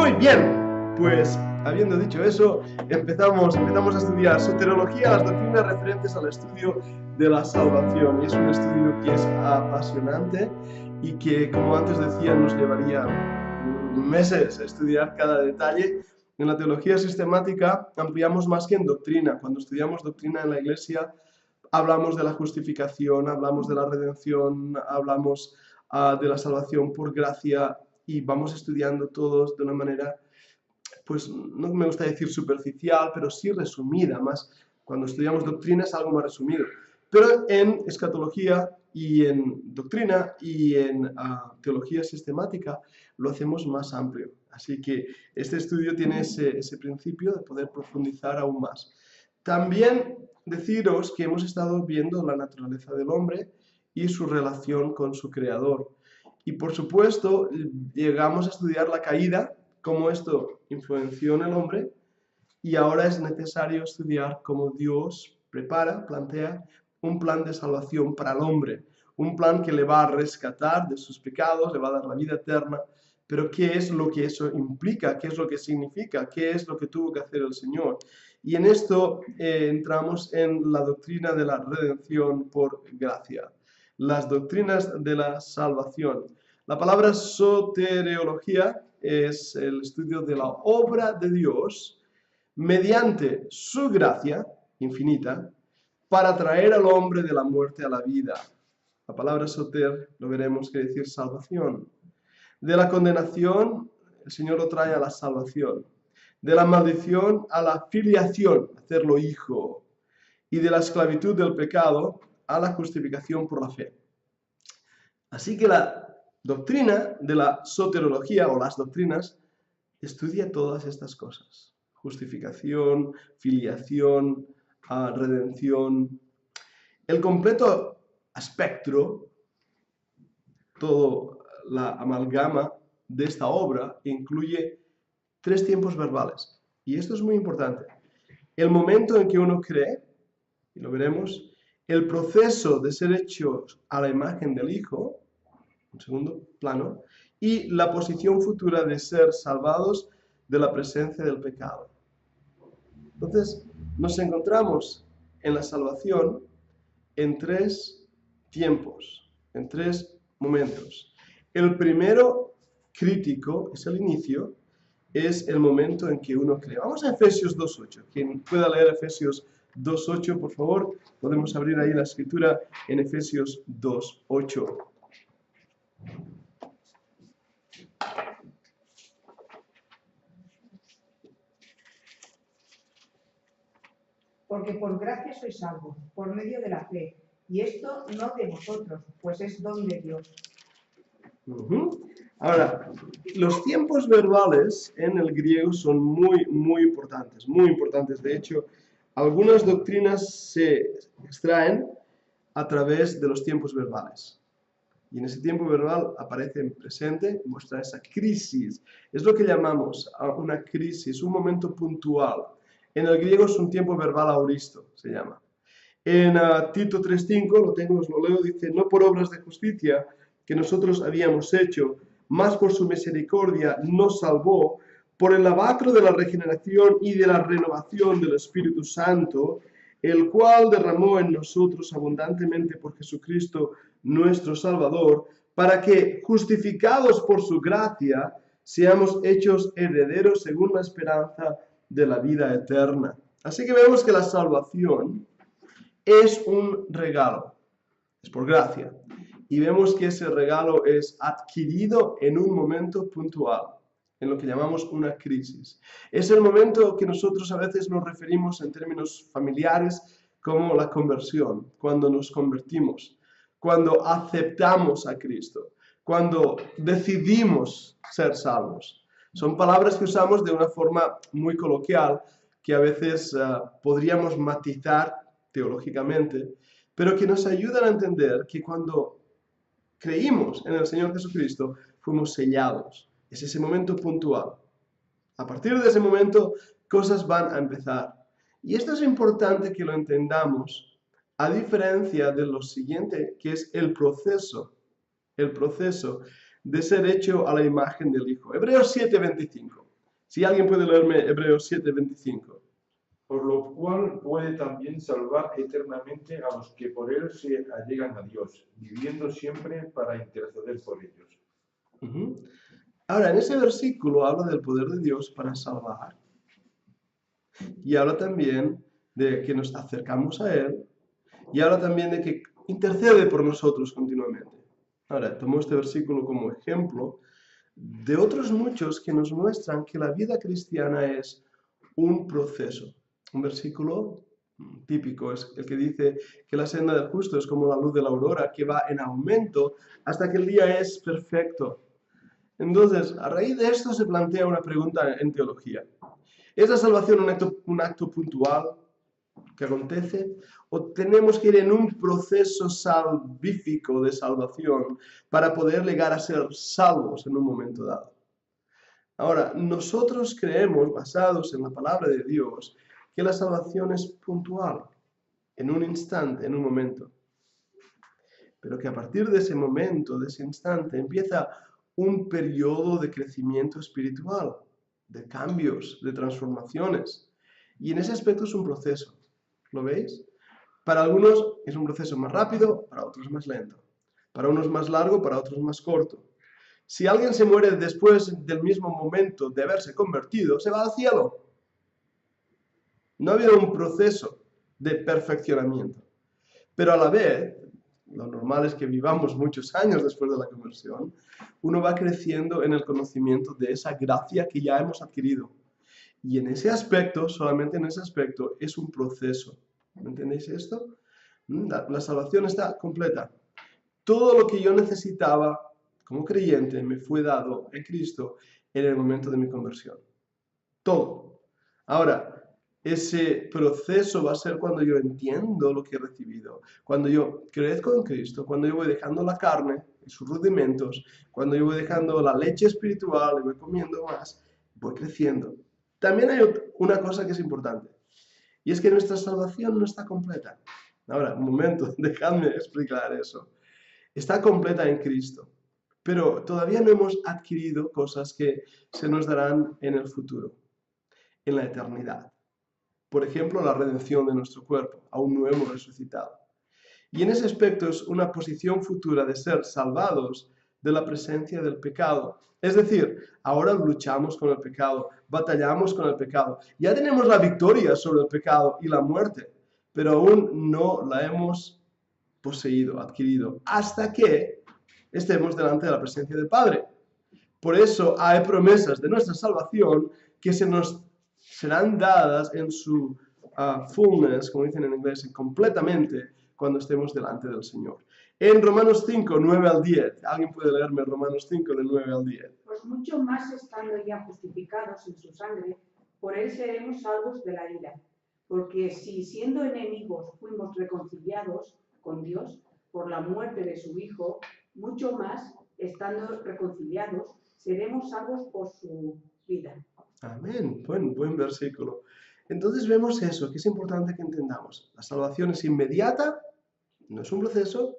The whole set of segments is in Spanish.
Muy bien, pues habiendo dicho eso, empezamos a estudiar soteriología, las doctrinas referentes al estudio de la salvación. Y es un estudio que es apasionante y que, como antes decía, nos llevaría meses a estudiar cada detalle. En la teología sistemática ampliamos más que en doctrina. Cuando estudiamos doctrina en la Iglesia, hablamos de la justificación, hablamos de la redención, hablamos de la salvación por gracia y vamos estudiando todos de una manera, pues no me gusta decir superficial, pero sí resumida, más cuando estudiamos doctrina es algo más resumido. Pero en escatología y en doctrina y en teología sistemática lo hacemos más amplio. Así que este estudio tiene ese principio de poder profundizar aún más. También deciros que hemos estado viendo la naturaleza del hombre y su relación con su creador. Y por supuesto, llegamos a estudiar la caída, cómo esto influenció en el hombre, y ahora es necesario estudiar cómo Dios plantea un plan de salvación para el hombre, un plan que le va a rescatar de sus pecados, le va a dar la vida eterna, pero ¿qué es lo que eso implica? ¿Qué es lo que significa? ¿Qué es lo que tuvo que hacer el Señor? Y en esto entramos en la doctrina de la redención por gracia, las doctrinas de la salvación. La palabra soteriología es el estudio de la obra de Dios mediante su gracia infinita para traer al hombre de la muerte a la vida. La palabra soter lo veremos quiere decir salvación. De la condenación, el Señor lo trae a la salvación. De la maldición a la filiación, hacerlo hijo. Y de la esclavitud del pecado a la justificación por la fe. Así que la doctrina de la soteriología o las doctrinas estudia todas estas cosas. Justificación, filiación, redención. El completo espectro, toda la amalgama de esta obra incluye 3 tiempos verbales. Y esto es muy importante. El momento en que uno cree, y lo veremos, el proceso de ser hechos a la imagen del Hijo, un segundo plano, y la posición futura de ser salvados de la presencia del pecado. Entonces, nos encontramos en la salvación en 3 tiempos, en 3 momentos. El primero crítico es el inicio, es el momento en que uno cree. Vamos a Efesios 2.8. Quien pueda leer Efesios 2.8, por favor, podemos abrir ahí la escritura en Efesios 2.8. Porque por gracia sois salvos, por medio de la fe, y esto no de vosotros, pues es don de Dios. Ahora, los tiempos verbales en el griego son muy importantes, muy importantes. De hecho, algunas doctrinas se extraen a través de los tiempos verbales. Y en ese tiempo verbal aparece en presente, muestra esa crisis. Es lo que llamamos una crisis, un momento puntual. En el griego es un tiempo verbal auristo, se llama. En Tito 3.5, lo tengo, os lo leo, dice, no por obras de justicia que nosotros habíamos hecho, más por su misericordia nos salvó, por el lavacro de la regeneración y de la renovación del Espíritu Santo, el cual derramó en nosotros abundantemente por Jesucristo nuestro Salvador, para que, justificados por su gracia, seamos hechos herederos según la esperanza de la vida eterna. Así que vemos que la salvación es un regalo, es por gracia. Y vemos que ese regalo es adquirido en un momento puntual, en lo que llamamos una crisis. Es el momento que nosotros a veces nos referimos en términos familiares como la conversión, cuando nos convertimos, cuando aceptamos a Cristo, cuando decidimos ser salvos. Son palabras que usamos de una forma muy coloquial, que a veces podríamos matizar teológicamente, pero que nos ayudan a entender que cuando creímos en el Señor Jesucristo, fuimos sellados. Es ese momento puntual. A partir de ese momento, cosas van a empezar. Y esto es importante que lo entendamos, a diferencia de lo siguiente, que es el proceso de ser hecho a la imagen del Hijo. Hebreos 7:25. Si alguien puede leerme Hebreos 7:25. Por lo cual puede también salvar eternamente a los que por él se allegan a Dios, viviendo siempre para interceder por ellos. Ujú. Ahora, en ese versículo habla del poder de Dios para salvar y habla también de que nos acercamos a Él y habla también de que intercede por nosotros continuamente. Ahora, tomo este versículo como ejemplo de otros muchos que nos muestran que la vida cristiana es un proceso. Un versículo típico es el que dice que la senda del justo es como la luz de la aurora que va en aumento hasta que el día es perfecto. Entonces, a raíz de esto se plantea una pregunta en teología. ¿Es la salvación un acto puntual que acontece? ¿O tenemos que ir en un proceso salvífico de salvación para poder llegar a ser salvos en un momento dado? Ahora, nosotros creemos, basados en la palabra de Dios, que la salvación es puntual, en un instante, en un momento. Pero que a partir de ese momento, de ese instante, empieza un periodo de crecimiento espiritual, de cambios, de transformaciones. Y en ese aspecto es un proceso. ¿Lo veis? Para algunos es un proceso más rápido, para otros más lento. Para unos más largo, para otros más corto. Si alguien se muere después del mismo momento de haberse convertido, se va al cielo. No ha habido un proceso de perfeccionamiento. Pero a la vez, lo normal es que vivamos muchos años después de la conversión, uno va creciendo en el conocimiento de esa gracia que ya hemos adquirido. Y en ese aspecto, solamente en ese aspecto, es un proceso. ¿Me entendéis esto? La salvación está completa. Todo lo que yo necesitaba como creyente me fue dado en Cristo en el momento de mi conversión. Todo. Ahora, ese proceso va a ser cuando yo entiendo lo que he recibido, cuando yo crezco en Cristo, cuando yo voy dejando la carne y sus rudimentos, cuando yo voy dejando la leche espiritual y voy comiendo más, voy creciendo. También hay una cosa que es importante, y es que nuestra salvación no está completa. Ahora, un momento, dejadme explicar eso. Está completa en Cristo, pero todavía no hemos adquirido cosas que se nos darán en el futuro, en la eternidad. Por ejemplo, la redención de nuestro cuerpo, aún no hemos resucitado. Y en ese aspecto es una posición futura de ser salvados de la presencia del pecado. Es decir, ahora luchamos con el pecado, batallamos con el pecado. Ya tenemos la victoria sobre el pecado y la muerte, pero aún no la hemos poseído, adquirido, hasta que estemos delante de la presencia del Padre. Por eso hay promesas de nuestra salvación que se nos serán dadas en su fullness, como dicen en inglés, completamente cuando estemos delante del Señor. En Romanos 5, 9 al 10, ¿alguien puede leerme Romanos 5, del 9 al 10? Pues mucho más estando ya justificados en su sangre, por él seremos salvos de la ira. Porque si siendo enemigos fuimos reconciliados con Dios por la muerte de su Hijo, mucho más, estando reconciliados, seremos salvos por su vida. Amén. Buen versículo. Entonces vemos eso, que es importante que entendamos. La salvación es inmediata, no es un proceso.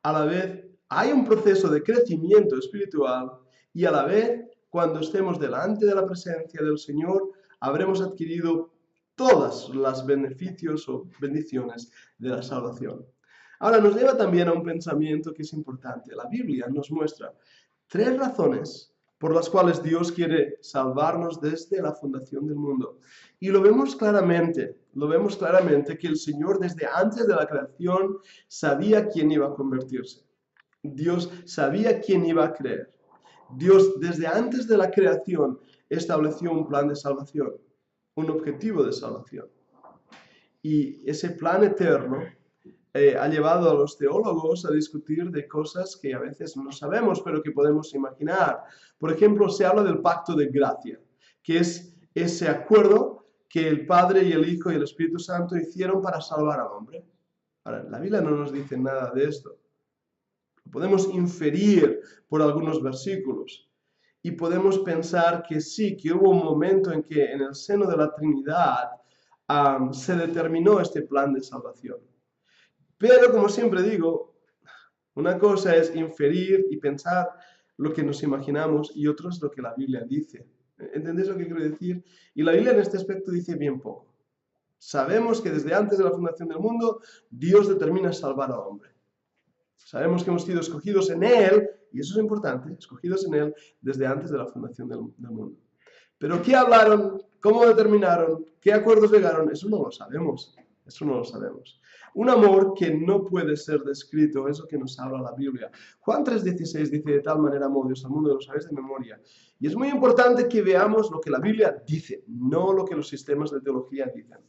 A la vez hay un proceso de crecimiento espiritual y a la vez, cuando estemos delante de la presencia del Señor, habremos adquirido todos los beneficios o bendiciones de la salvación. Ahora, nos lleva también a un pensamiento que es importante. La Biblia nos muestra 3 razones por las cuales Dios quiere salvarnos desde la fundación del mundo. Y lo vemos claramente que el Señor desde antes de la creación sabía quién iba a convertirse. Dios sabía quién iba a creer. Dios desde antes de la creación estableció un plan de salvación, un objetivo de salvación. Y ese plan eterno ha llevado a los teólogos a discutir de cosas que a veces no sabemos, pero que podemos imaginar. Por ejemplo, se habla del pacto de gracia, que es ese acuerdo que el Padre y el Hijo y el Espíritu Santo hicieron para salvar al hombre. Ahora, la Biblia no nos dice nada de esto. Podemos inferir por algunos versículos y podemos pensar que sí, que hubo un momento en que en el seno de la Trinidad se determinó este plan de salvación. Pero, como siempre digo, una cosa es inferir y pensar lo que nos imaginamos y otra es lo que la Biblia dice. ¿Entendéis lo que quiero decir? Y la Biblia en este aspecto dice bien poco. Sabemos que desde antes de la fundación del mundo, Dios determina salvar al hombre. Sabemos que hemos sido escogidos en Él, y eso es importante, escogidos en Él desde antes de la fundación del mundo. Pero ¿qué hablaron? ¿Cómo determinaron? ¿Qué acuerdos llegaron? Eso no lo sabemos. Eso no lo sabemos. Un amor que no puede ser descrito, es lo que nos habla la Biblia. Juan 3:16 dice: de tal manera amó Dios al mundo, lo sabéis de memoria. Y es muy importante que veamos lo que la Biblia dice, no lo que los sistemas de teología dicen.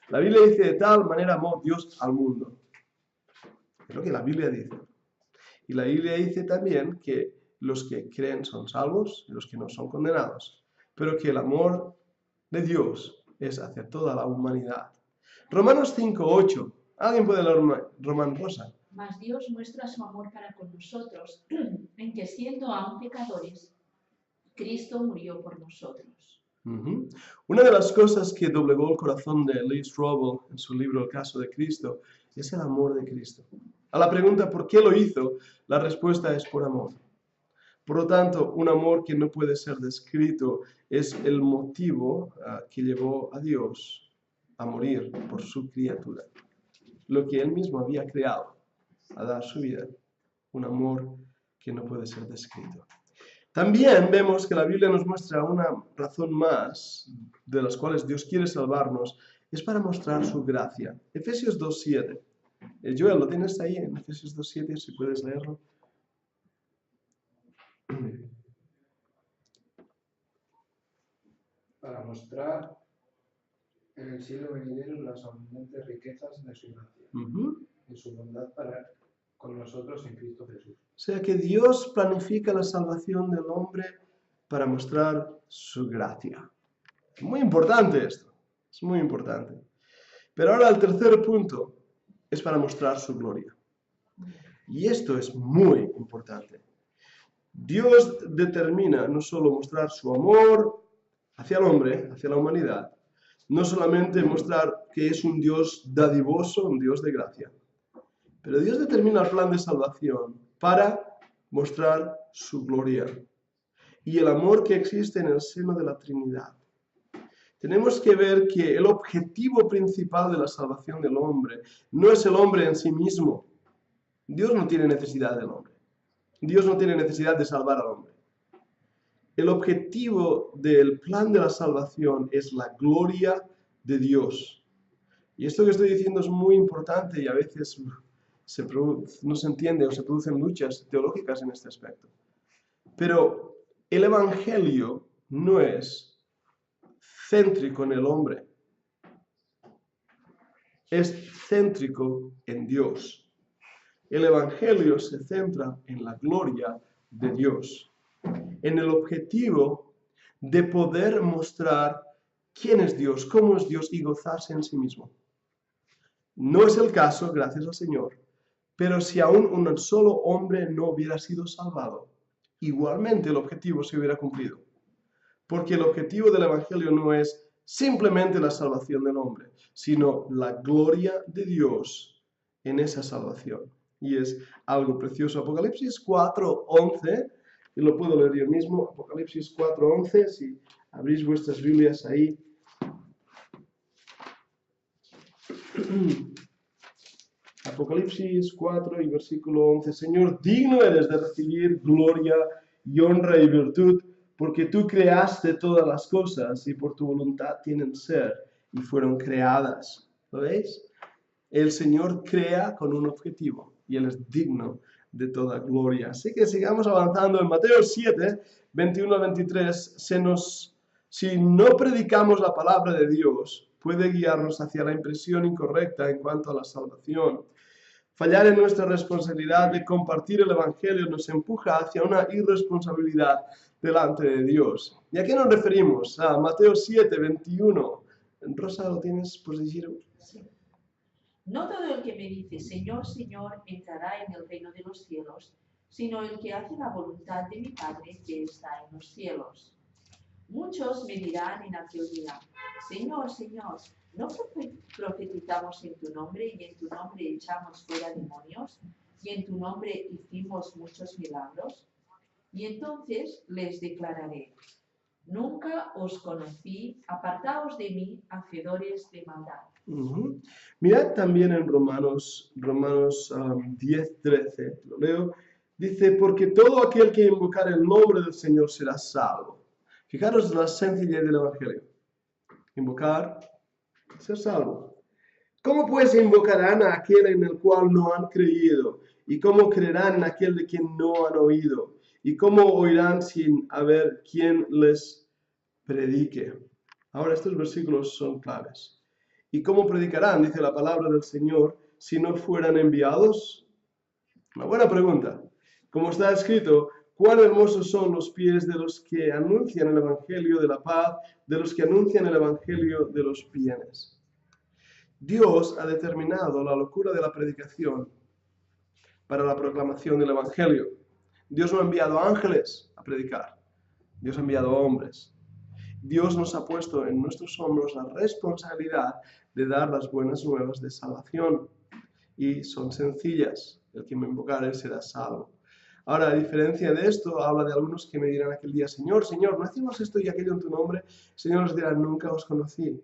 La Biblia dice: de tal manera amó Dios al mundo. Es lo que la Biblia dice. Y la Biblia dice también que los que creen son salvos y los que no son condenados. Pero que el amor de Dios es hacia toda la humanidad. Romanos 5:8. ¿Alguien puede leer Román Rosa? Mas Dios muestra su amor para con nosotros, en que siendo aún pecadores, Cristo murió por nosotros. Una de las cosas que doblegó el corazón de Lee Strobel en su libro El caso de Cristo es el amor de Cristo. A la pregunta ¿por qué lo hizo? La respuesta es por amor. Por lo tanto, un amor que no puede ser descrito es el motivo que llevó a Dios a morir por su criatura. Lo que Él mismo había creado, a dar su vida. Un amor que no puede ser descrito. También vemos que la Biblia nos muestra una razón más de las cuales Dios quiere salvarnos, es para mostrar su gracia. Efesios 2:7. Joel, ¿lo tienes ahí en Efesios 2:7? Si puedes leerlo. Para mostrar en el siglo venidero las abundantes riquezas de su gracia y su bondad para con nosotros en Cristo Jesús. O sea que Dios planifica la salvación del hombre para mostrar su gracia. Es muy importante esto, es muy importante. Pero ahora el tercer punto es para mostrar su gloria. Y esto es muy importante. Dios determina no solo mostrar su amor hacia el hombre, hacia la humanidad, no solamente mostrar que es un Dios dadivoso, un Dios de gracia, pero Dios determina el plan de salvación para mostrar su gloria y el amor que existe en el seno de la Trinidad. Tenemos que ver que el objetivo principal de la salvación del hombre no es el hombre en sí mismo. Dios no tiene necesidad del hombre. Dios no tiene necesidad de salvar al hombre. El objetivo del plan de la salvación es la gloria de Dios. Y esto que estoy diciendo es muy importante y a veces no se entiende o se producen luchas teológicas en este aspecto. Pero el Evangelio no es céntrico en el hombre. Es céntrico en Dios. El Evangelio se centra en la gloria de Dios, en el objetivo de poder mostrar quién es Dios, cómo es Dios y gozarse en sí mismo. No es el caso, gracias al Señor, pero si aún un solo hombre no hubiera sido salvado, igualmente el objetivo se hubiera cumplido. Porque el objetivo del Evangelio no es simplemente la salvación del hombre, sino la gloria de Dios en esa salvación. Y es algo precioso. Apocalipsis 4:11, y lo puedo leer yo mismo, Apocalipsis 4:11, si abrís vuestras Biblias ahí. Apocalipsis 4 y versículo 11. Señor, digno eres de recibir gloria y honra y virtud, porque tú creaste todas las cosas y por tu voluntad tienen ser y fueron creadas. ¿Lo veis? El Señor crea con un objetivo y Él es digno de toda gloria. Así que sigamos avanzando. En Mateo 7, 21 a 23, si no predicamos la palabra de Dios, puede guiarnos hacia la impresión incorrecta en cuanto a la salvación. Fallar en nuestra responsabilidad de compartir el Evangelio nos empuja hacia una irresponsabilidad delante de Dios. ¿Y a qué nos referimos? A Mateo 7, 21. Rosa, ¿lo tienes por decir? Sí. No todo el que me dice, Señor, Señor, entrará en el reino de los cielos, sino el que hace la voluntad de mi Padre que está en los cielos. Muchos me dirán en aquel día, Señor, Señor, ¿no profetizamos en tu nombre y en tu nombre echamos fuera demonios y en tu nombre hicimos muchos milagros? Y entonces les declararé, Nunca os conocí, apartaos de mí, hacedores de maldad. Mirad también en Romanos 10:13, lo leo, dice, porque todo aquel que invocar el nombre del Señor será salvo. Fijaros la sencillez del Evangelio. Invocar, ser salvo. ¿Cómo pues invocarán a aquel en el cual no han creído? ¿Y cómo creerán en aquel de quien no han oído? ¿Y cómo oirán sin haber quien les predique? Ahora estos versículos son claves. ¿Y cómo predicarán, dice la palabra del Señor, si no fueran enviados? Una buena pregunta. Como está escrito, cuán hermosos son los pies de los que anuncian el Evangelio de la paz, de los que anuncian el Evangelio de los bienes. Dios ha determinado la locura de la predicación para la proclamación del Evangelio. Dios no ha enviado ángeles a predicar. Dios ha enviado hombres. Dios nos ha puesto en nuestros hombros la responsabilidad de dar las buenas nuevas de salvación. Y son sencillas. El que me invocare será salvo. Ahora, a diferencia de esto, habla de algunos que me dirán aquel día, Señor, Señor, ¿no hacemos esto y aquello en tu nombre? El Señor les dirá, nunca os conocí.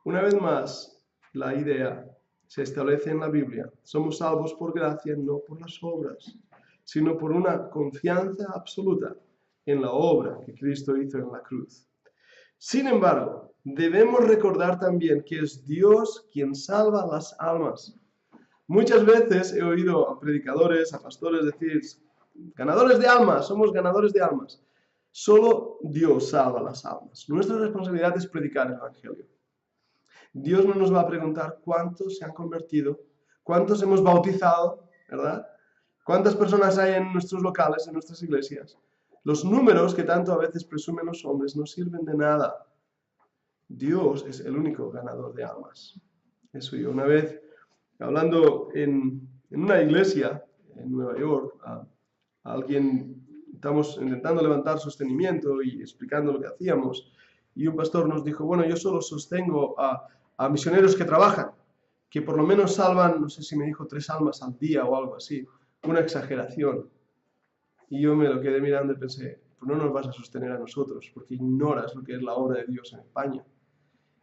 Una vez más, la idea se establece en la Biblia. Somos salvos por gracia, no por las obras, sino por una confianza absoluta en la obra que Cristo hizo en la cruz. Sin embargo, debemos recordar también que es Dios quien salva las almas. Muchas veces he oído a predicadores, a pastores decir, ganadores de almas, somos ganadores de almas. Solo Dios salva las almas. Nuestra responsabilidad es predicar el Evangelio. Dios no nos va a preguntar cuántos se han convertido, cuántos hemos bautizado, ¿verdad? ¿Cuántas personas hay en nuestros locales, en nuestras iglesias? Los números que tanto a veces presumen los hombres no sirven de nada. Dios es el único ganador de almas. Eso yo una vez, hablando en una iglesia en Nueva York, a alguien, estamos intentando levantar sostenimiento y explicando lo que hacíamos, y un pastor nos dijo, bueno, yo solo sostengo a misioneros que trabajan, que por lo menos salvan, no sé si me dijo 3 almas al día o algo así, una exageración. Y yo me lo quedé mirando y pensé, pues no nos vas a sostener a nosotros, porque ignoras lo que es la obra de Dios en España.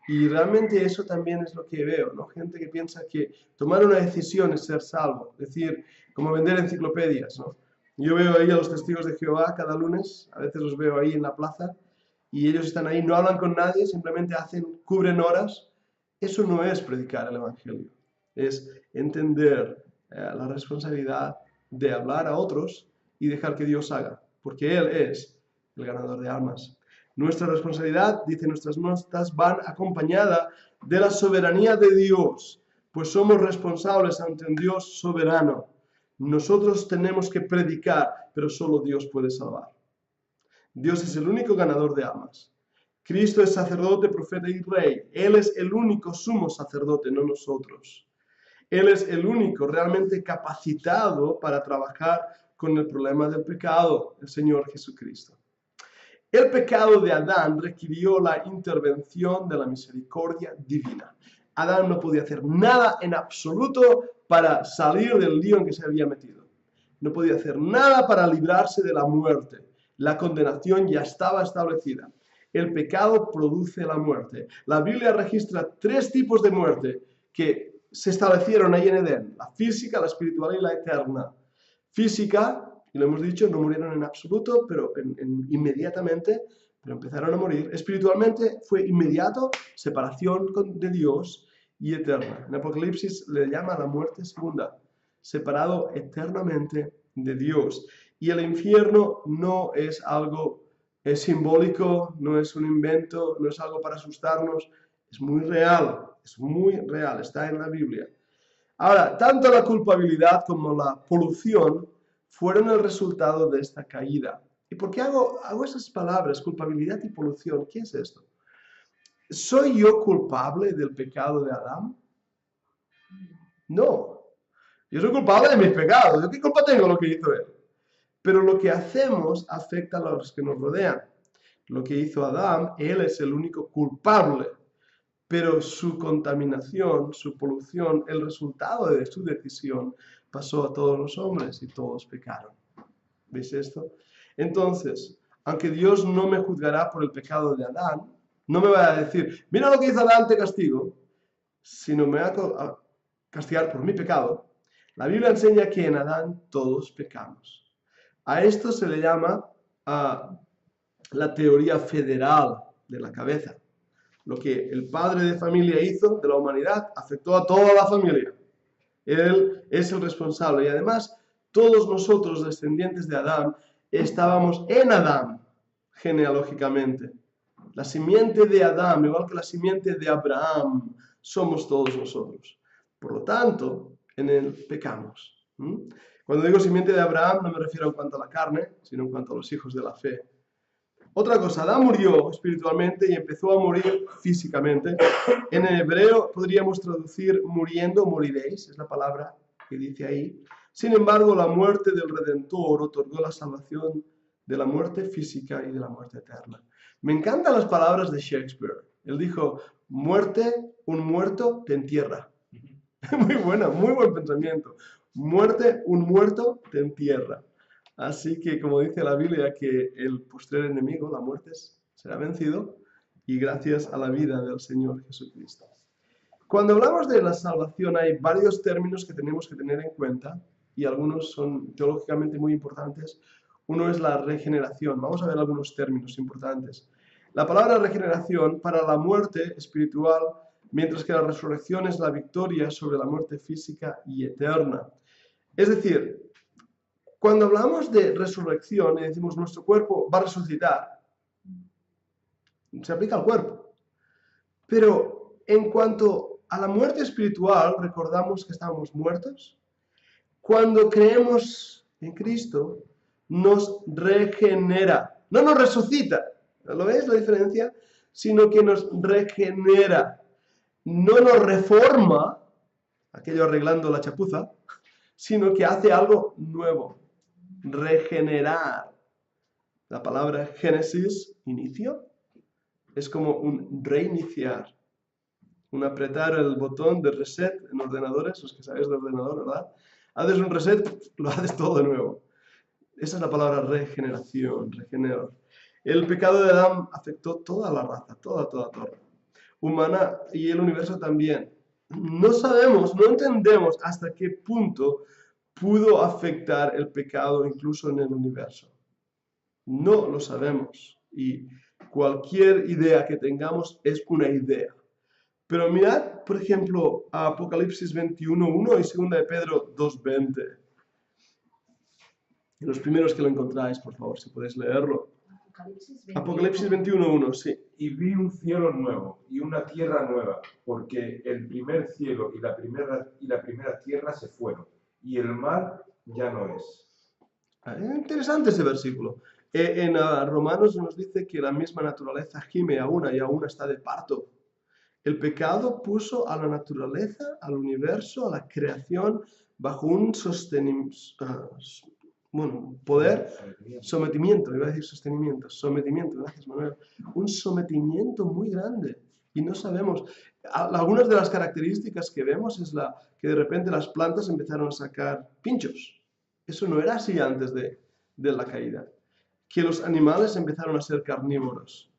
Y realmente eso también es lo que veo, ¿no? Gente que piensa que tomar una decisión es ser salvo, es decir, como vender enciclopedias, ¿no? Yo veo ahí a los testigos de Jehová cada lunes, a veces los veo ahí en la plaza, y ellos están ahí, no hablan con nadie, simplemente cubren horas. Eso no es predicar el Evangelio, es entender la responsabilidad de hablar a otros y dejar que Dios haga, porque Él es el ganador de almas. Nuestra responsabilidad, dice nuestras notas, van acompañada de la soberanía de Dios, pues somos responsables ante un Dios soberano. Nosotros tenemos que predicar, pero solo Dios puede salvar. Dios es el único ganador de almas. Cristo es sacerdote, profeta y rey. Él es el único sumo sacerdote, no nosotros. Él es el único realmente capacitado para trabajar con el problema del pecado, el Señor Jesucristo. El pecado de Adán requirió la intervención de la misericordia divina. Adán no podía hacer nada en absoluto para salir del lío en que se había metido. No podía hacer nada para librarse de la muerte. La condenación ya estaba establecida. El pecado produce la muerte. La Biblia registra 3 tipos de muerte que se establecieron ahí en Edén. La física, la espiritual y la eterna. Física, y lo hemos dicho, no murieron en absoluto, pero inmediatamente, pero empezaron a morir. Espiritualmente fue inmediato, separación de Dios y eterna. En Apocalipsis le llama la muerte segunda, separado eternamente de Dios. Y el infierno no es algo simbólico, no es un invento, no es algo para asustarnos, es muy real, está en la Biblia. Ahora, tanto la culpabilidad como la polución fueron el resultado de esta caída. ¿Y por qué hago esas palabras, culpabilidad y polución? ¿Qué es esto? ¿Soy yo culpable del pecado de Adán? No. Yo soy culpable de mis pecados. ¿Yo qué culpa tengo de lo que hizo él? Pero lo que hacemos afecta a los que nos rodean. Lo que hizo Adán, él es el único culpable. Pero su contaminación, su polución, el resultado de su decisión pasó a todos los hombres y todos pecaron. ¿Veis esto? Entonces, aunque Dios no me juzgará por el pecado de Adán, no me va a decir, mira lo que hizo Adán, te castigo, sino me va a castigar por mi pecado. La Biblia enseña que en Adán todos pecamos. A esto se le llama la teoría federal de la cabeza. Lo que el padre de familia hizo de la humanidad afectó a toda la familia. Él es el responsable y además todos nosotros, descendientes de Adán, estábamos en Adán genealógicamente. La simiente de Adán, igual que la simiente de Abraham, somos todos nosotros. Por lo tanto, en él pecamos. Cuando digo simiente de Abraham, no me refiero en cuanto a la carne, sino en cuanto a los hijos de la fe. Otra cosa, Adán murió espiritualmente y empezó a morir físicamente. En el hebreo podríamos traducir muriendo, moriréis, es la palabra que dice ahí. Sin embargo, la muerte del Redentor otorgó la salvación de la muerte física y de la muerte eterna. Me encantan las palabras de Shakespeare. Él dijo, muerte, un muerto te entierra. Muy buena, muy buen pensamiento. Muerte, un muerto te entierra. Así que, como dice la Biblia, que el postrer enemigo, la muerte, será vencido y gracias a la vida del Señor Jesucristo. Cuando hablamos de la salvación hay varios términos que tenemos que tener en cuenta y algunos son teológicamente muy importantes. Uno es la regeneración. Vamos a ver algunos términos importantes. La palabra regeneración para la muerte espiritual, mientras que la resurrección es la victoria sobre la muerte física y eterna. Es decir, cuando hablamos de resurrección y decimos nuestro cuerpo va a resucitar, se aplica al cuerpo. Pero en cuanto a la muerte espiritual, recordamos que estamos muertos. Cuando creemos en Cristo, nos regenera, no nos resucita, ¿lo ves la diferencia? Sino que nos regenera, no nos reforma, aquello arreglando la chapuza, sino que hace algo nuevo, regenerar. La palabra Génesis, inicio, es como un reiniciar, un apretar el botón de reset en ordenadores, los que sabéis de ordenador, ¿verdad? Haces un reset, lo haces todo de nuevo. Esa es la palabra regeneración, regenerar. El pecado de Adán afectó toda la raza, toda humana y el universo también. No sabemos, no entendemos hasta qué punto pudo afectar el pecado incluso en el universo. No lo sabemos y cualquier idea que tengamos es una idea. Pero mirad, por ejemplo, a Apocalipsis 21:1 y 2 de Pedro 2:20. Los primeros que lo encontráis, por favor, si podéis leerlo. Apocalipsis 21:1, sí. Y vi un cielo nuevo y una tierra nueva, porque el primer cielo y la primera tierra se fueron, y el mar ya no es. Interesante ese versículo. En Romanos nos dice que la misma naturaleza gime a una y a una está de parto. El pecado puso a la naturaleza, al universo, a la creación, bajo un poder, sometimiento, iba a decir sostenimiento, sometimiento, gracias Manuel, un sometimiento muy grande. Y no sabemos, algunas de las características que vemos es que de repente las plantas empezaron a sacar pinchos. Eso no era así antes de la caída. Que los animales empezaron a ser carnívoros.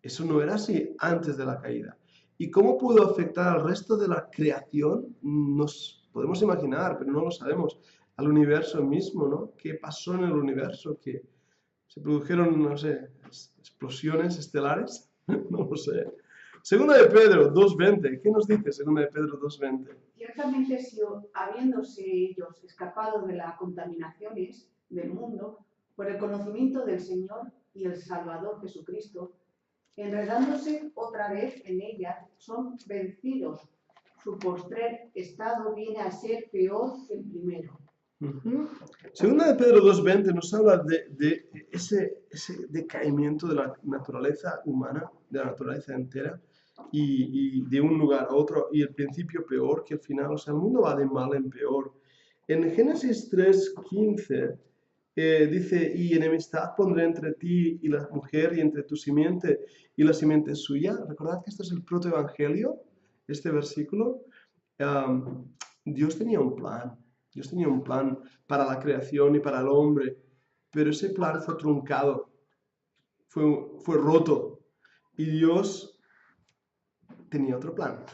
Eso no era así antes de la caída. ¿Y cómo pudo afectar al resto de la creación? Nos podemos imaginar, pero no lo sabemos. Al universo mismo, ¿no? ¿Qué pasó en el universo? ¿Que se produjeron, no sé, explosiones estelares? No lo sé. Segunda de Pedro 2:20. ¿Qué nos dice Segunda de Pedro 2:20? Ciertamente, si habiéndose ellos escapado de las contaminaciones del mundo, por el conocimiento del Señor y el Salvador Jesucristo, enredándose otra vez en ella, son vencidos. Su postrer estado viene a ser peor que el primero. Segunda de Pedro 2:20 nos habla de ese decaimiento de la naturaleza humana, de la naturaleza entera, y de un lugar a otro, y el principio peor que el final. O sea, el mundo va de mal en peor. En Génesis 3:15 dice, y enemistad pondré entre ti y la mujer, y entre tu simiente y la simiente suya. Recordad que este es el protoevangelio, este versículo. Dios tenía un plan. Dios tenía un plan para la creación y para el hombre, pero ese plan fue truncado fue roto. Y Dios tenía otro plan,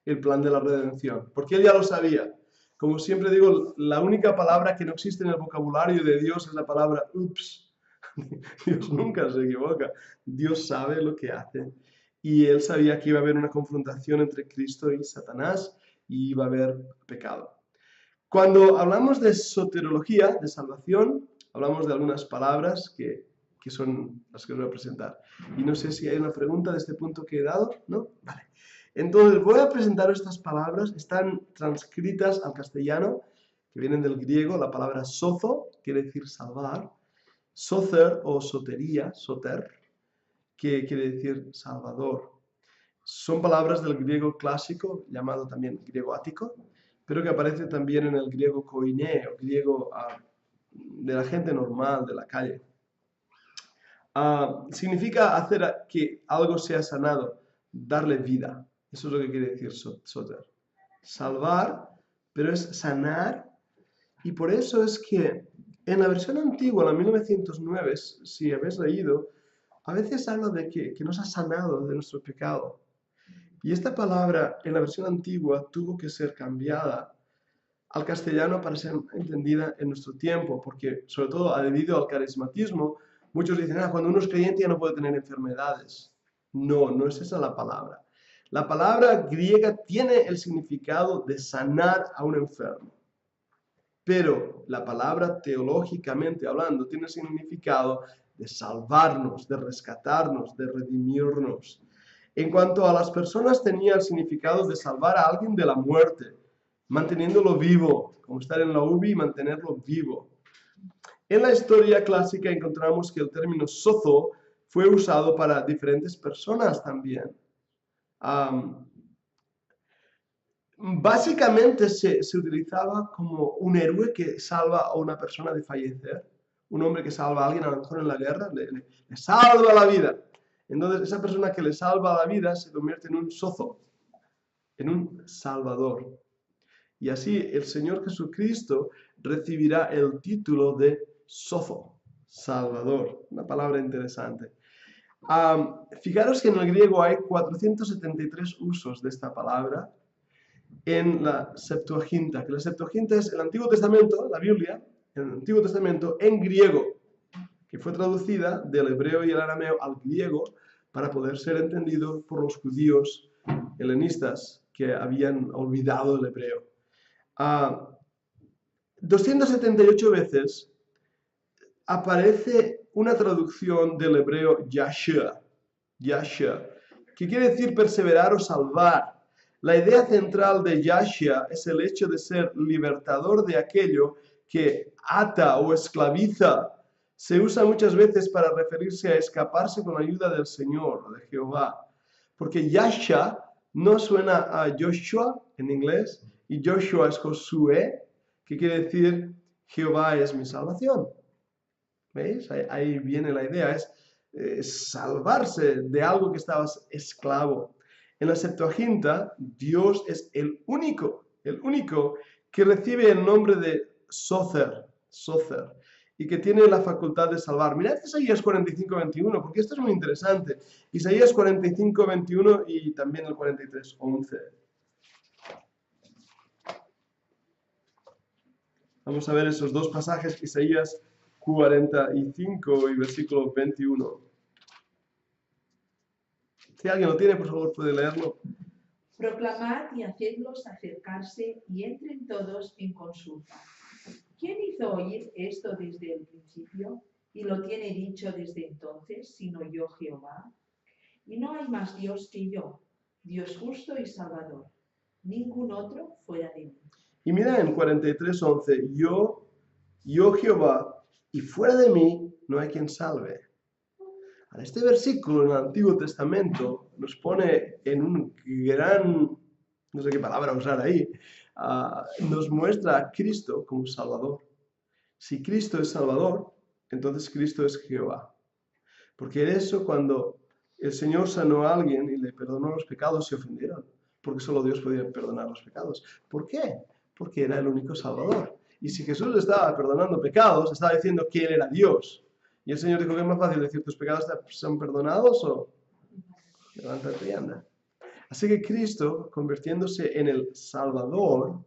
el plan de la redención, porque Él ya lo sabía. Como siempre digo, la única palabra que no existe en el vocabulario de Dios es la palabra ups. Dios nunca se equivoca. Dios sabe lo que hace. Y Él sabía que iba a haber una confrontación entre Cristo y Satanás y iba a haber pecado. Cuando hablamos de soterología, de salvación, hablamos de algunas palabras que son las que os voy a presentar. Y no sé si hay una pregunta de este punto que he dado, ¿no? Vale. Entonces voy a presentar estas palabras, están transcritas al castellano, que vienen del griego, la palabra sozo, quiere decir salvar, soter o sotería, soter, que quiere decir salvador. Son palabras del griego clásico, llamado también griego ático, pero que aparece también en el griego koiné, o griego de la gente normal, de la calle. Significa hacer que algo sea sanado, darle vida. Eso es lo que quiere decir soter. Salvar, pero es sanar. Y por eso es que en la versión antigua, la 1909, si habéis leído, a veces habla de que nos ha sanado de nuestro pecado. Y esta palabra en la versión antigua tuvo que ser cambiada al castellano para ser entendida en nuestro tiempo, porque sobre todo debido al carismatismo, muchos dicen, cuando uno es creyente ya no puede tener enfermedades. No, no es esa la palabra. La palabra griega tiene el significado de sanar a un enfermo. Pero la palabra teológicamente hablando tiene el significado de salvarnos, de rescatarnos, de redimirnos. En cuanto a las personas, tenía el significado de salvar a alguien de la muerte, manteniéndolo vivo, como estar en la UBI y mantenerlo vivo. En la historia clásica encontramos que el término sozo fue usado para diferentes personas también. Básicamente se utilizaba como un héroe que salva a una persona de fallecer. Un hombre que salva a alguien, a lo mejor en la guerra, le salva la vida. Entonces esa persona que le salva la vida se convierte en un sozo, en un salvador. Y así el Señor Jesucristo recibirá el título de sozo, salvador. Una palabra interesante. Fijaros que en el griego hay 473 usos de esta palabra en la Septuaginta, que la Septuaginta es el Antiguo Testamento, la Biblia, el Antiguo Testamento en griego, que fue traducida del hebreo y el arameo al griego para poder ser entendido por los judíos helenistas que habían olvidado el hebreo. 278 veces aparece una traducción del hebreo Yashua, que quiere decir perseverar o salvar. La idea central de Yashua es el hecho de ser libertador de aquello que ata o esclaviza. Se usa muchas veces para referirse a escaparse con la ayuda del Señor, de Jehová. Porque Yashua no suena a Joshua en inglés, y Joshua es Josué, que quiere decir Jehová es mi salvación. ¿Veis? Ahí viene la idea, es salvarse de algo que estabas esclavo. En la Septuaginta, Dios es el único que recibe el nombre de Soter, y que tiene la facultad de salvar. Mirad Isaías 45:21, porque esto es muy interesante. Isaías 45:21 y también el 43:11. Vamos a ver esos dos pasajes, Isaías 45 y versículo 21. Si alguien lo tiene, por favor, puede leerlo. Proclamad y hacedlos acercarse y entren todos en consulta. ¿Quién hizo oír esto desde el principio y lo tiene dicho desde entonces, sino yo Jehová? Y no hay más Dios que yo, Dios justo y salvador, ningún otro fuera de mí. Y mira en 43:11, yo Jehová, y fuera de mí no hay quien salve. Este versículo en el Antiguo Testamento nos pone en un gran, no sé qué palabra usar ahí, nos muestra a Cristo como Salvador. Si Cristo es Salvador, entonces Cristo es Jehová. Porque de eso, cuando el Señor sanó a alguien y le perdonó los pecados, se ofendieron. Porque solo Dios podía perdonar los pecados. ¿Por qué? Porque era el único Salvador. Y si Jesús le estaba perdonando pecados, estaba diciendo que Él era Dios. Y el Señor dijo, ¿qué es más fácil decir, tus pecados son perdonados o levántate y anda? Así que Cristo, convirtiéndose en el Salvador,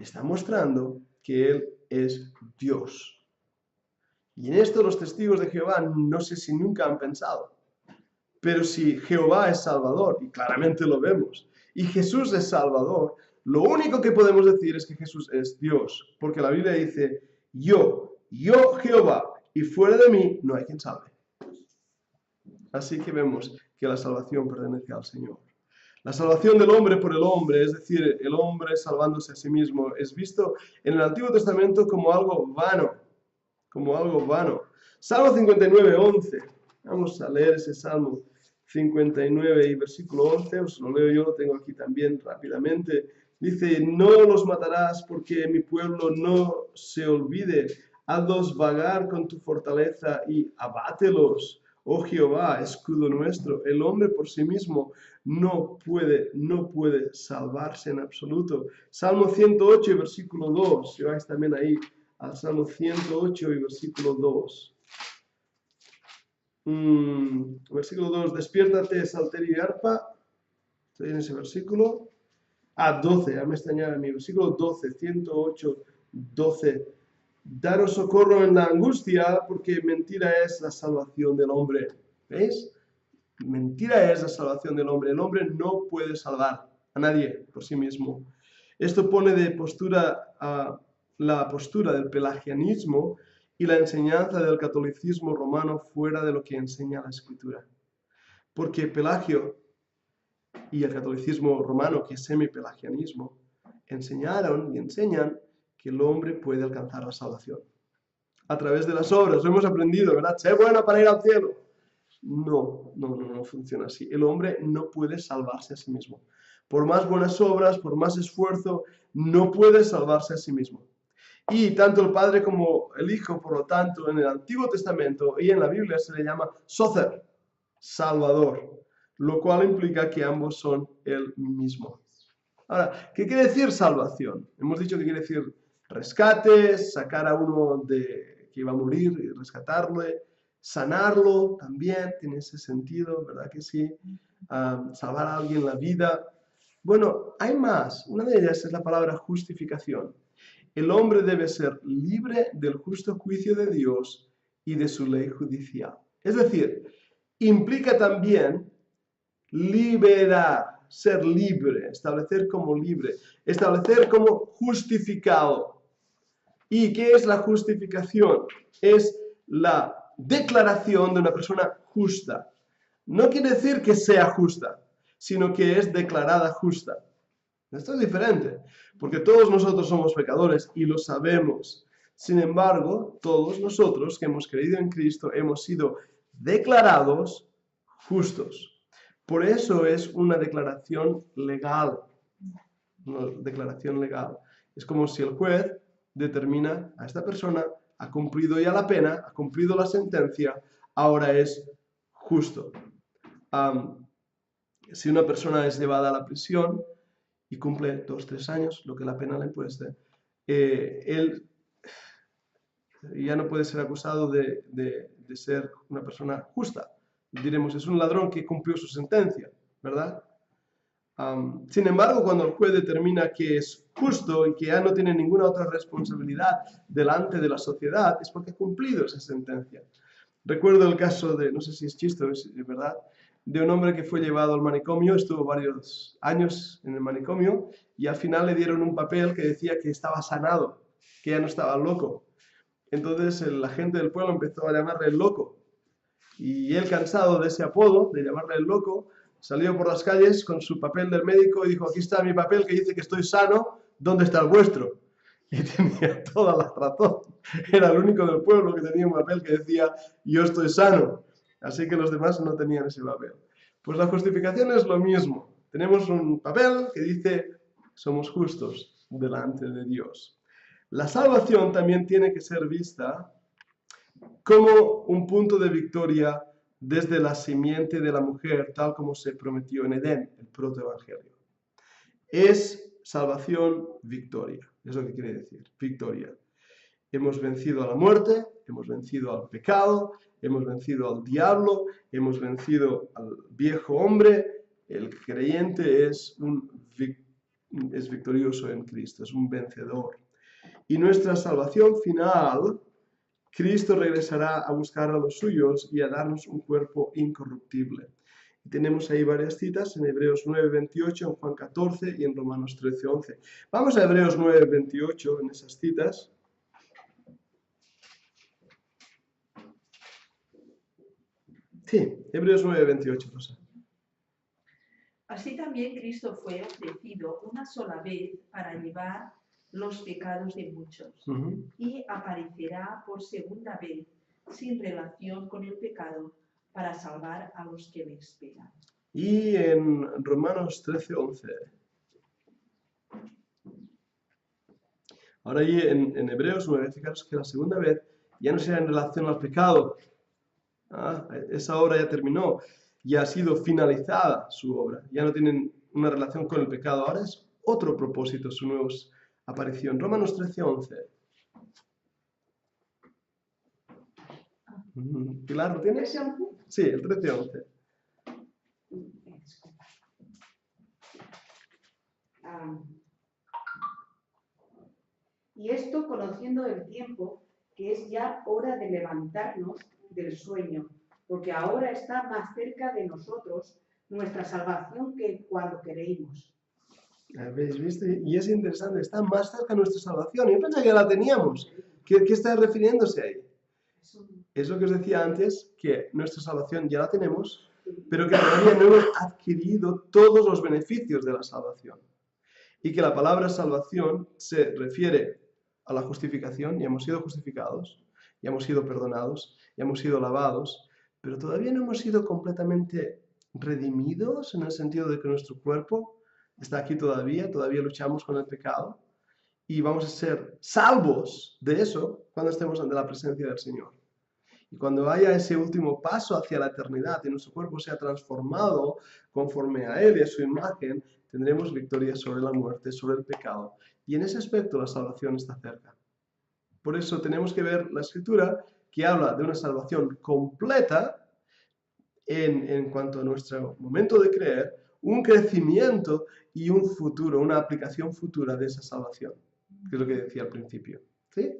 está mostrando que Él es Dios. Y en esto los testigos de Jehová no sé si nunca han pensado. Pero si Jehová es Salvador, y claramente lo vemos, y Jesús es Salvador, lo único que podemos decir es que Jesús es Dios. Porque la Biblia dice, yo Jehová, y fuera de mí no hay quien salve. Así que vemos que la salvación pertenece al Señor. La salvación del hombre por el hombre, es decir, el hombre salvándose a sí mismo, es visto en el Antiguo Testamento como algo vano. Como algo vano. Salmo 59, 11. Vamos a leer ese Salmo 59 y versículo 11. Os lo leo yo, lo tengo aquí también rápidamente. Dice, no los matarás porque mi pueblo no se olvide. Hazlos vagar con tu fortaleza y abátelos. Oh Jehová, escudo nuestro, el hombre por sí mismo no puede salvarse en absoluto. Salmo 108 y versículo 2, si vais también ahí al Salmo 108 y versículo 2. Versículo 2, despiértate, salterio y arpa. Estoy en ese versículo. 12, ya me extrañaba mi versículo 12, 108, 12. Daros socorro en la angustia, porque mentira es la salvación del hombre. ¿Veis? Mentira es la salvación del hombre. El hombre no puede salvar a nadie por sí mismo. Esto pone de postura la postura del pelagianismo y la enseñanza del catolicismo romano fuera de lo que enseña la Escritura. Porque Pelagio y el catolicismo romano, que es semipelagianismo, enseñaron y enseñan que el hombre puede alcanzar la salvación. A través de las obras, lo hemos aprendido, ¿verdad? Sé bueno para ir al cielo. No funciona así. El hombre no puede salvarse a sí mismo. Por más buenas obras, por más esfuerzo, no puede salvarse a sí mismo. Y tanto el Padre como el Hijo, por lo tanto, en el Antiguo Testamento y en la Biblia se le llama Soter, Salvador, lo cual implica que ambos son el mismo. Ahora, ¿qué quiere decir salvación? Hemos dicho que quiere decir rescate, sacar a uno que iba a morir y rescatarle, sanarlo también, tiene ese sentido, ¿verdad que sí? Salvar a alguien la vida. Bueno, hay más. Una de ellas es la palabra justificación. El hombre debe ser libre del justo juicio de Dios y de su ley judicial. Es decir, implica también liberar, ser libre, establecer como libre, establecer como justificado. ¿Y qué es la justificación? Es la declaración de una persona justa. No quiere decir que sea justa, sino que es declarada justa. Esto es diferente, porque todos nosotros somos pecadores y lo sabemos. Sin embargo, todos nosotros que hemos creído en Cristo hemos sido declarados justos. Por eso es una declaración legal. Una declaración legal. Es como si el juez determina a esta persona, ha cumplido ya la pena, ha cumplido la sentencia, ahora es justo. Si una persona es llevada a la prisión y cumple 2 o 3 años, lo que la pena le impueste, él ya no puede ser acusado de ser una persona justa. Diremos, es un ladrón que cumplió su sentencia, ¿verdad? Sin embargo, cuando el juez determina que es justo y que ya no tiene ninguna otra responsabilidad delante de la sociedad, es porque ha cumplido esa sentencia. Recuerdo el caso de, no sé si es chiste o es verdad, de un hombre que fue llevado al manicomio, estuvo varios años en el manicomio y al final le dieron un papel que decía que estaba sanado, que ya no estaba loco. Entonces la gente del pueblo empezó a llamarle el loco. Y él, cansado de ese apodo, de llamarle el loco, salió por las calles con su papel del médico y dijo, aquí está mi papel que dice que estoy sano, ¿dónde está el vuestro? Y tenía toda la razón. Era el único del pueblo que tenía un papel que decía, yo estoy sano. Así que los demás no tenían ese papel. Pues la justificación es lo mismo. Tenemos un papel que dice, somos justos delante de Dios. La salvación también tiene que ser vista como un punto de victoria desde la simiente de la mujer, tal como se prometió en Edén, el protoevangelio. Es salvación, victoria. Es lo que quiere decir, victoria. Hemos vencido a la muerte, hemos vencido al pecado, hemos vencido al diablo, hemos vencido al viejo hombre. El creyente es victorioso en Cristo, es un vencedor. Y nuestra salvación final, Cristo regresará a buscar a los suyos y a darnos un cuerpo incorruptible. Y tenemos ahí varias citas en Hebreos 9:28, en Juan 14 y en Romanos 13:11. Vamos a Hebreos 9:28 en esas citas. Sí, Hebreos 9:28, Rosa. Así también Cristo fue ofrecido una sola vez para llevar los pecados de muchos, y aparecerá por segunda vez sin relación con el pecado para salvar a los que le esperan. Y en Romanos 13:11. Ahora allí en Hebreos 9, fijaros que la segunda vez ya no será en relación al pecado. Esa obra ya terminó, ya ha sido finalizada su obra, ya no tienen una relación con el pecado, ahora es otro propósito su nueva aparición. Romanos 13:11. Pilar, ¿lo tienes? Sí, el 13:11. Y esto conociendo el tiempo, que es ya hora de levantarnos del sueño, porque ahora está más cerca de nosotros nuestra salvación que cuando creímos. ¿Habéis visto? Y es interesante, está más cerca nuestra salvación. Yo pensaba que ya la teníamos. ¿Qué está refiriéndose ahí? Es lo que os decía antes, que nuestra salvación ya la tenemos, pero que todavía no hemos adquirido todos los beneficios de la salvación. Y que la palabra salvación se refiere a la justificación, ya hemos sido justificados, ya hemos sido perdonados, ya hemos sido lavados, pero todavía no hemos sido completamente redimidos en el sentido de que nuestro cuerpo está aquí todavía luchamos con el pecado y vamos a ser salvos de eso cuando estemos ante la presencia del Señor. Y cuando haya ese último paso hacia la eternidad y nuestro cuerpo sea transformado conforme a Él y a su imagen, tendremos victoria sobre la muerte, sobre el pecado. Y en ese aspecto la salvación está cerca. Por eso tenemos que ver la Escritura que habla de una salvación completa en cuanto a nuestro momento de creer, un crecimiento y un futuro, una aplicación futura de esa salvación, que es lo que decía al principio. ¿Sí?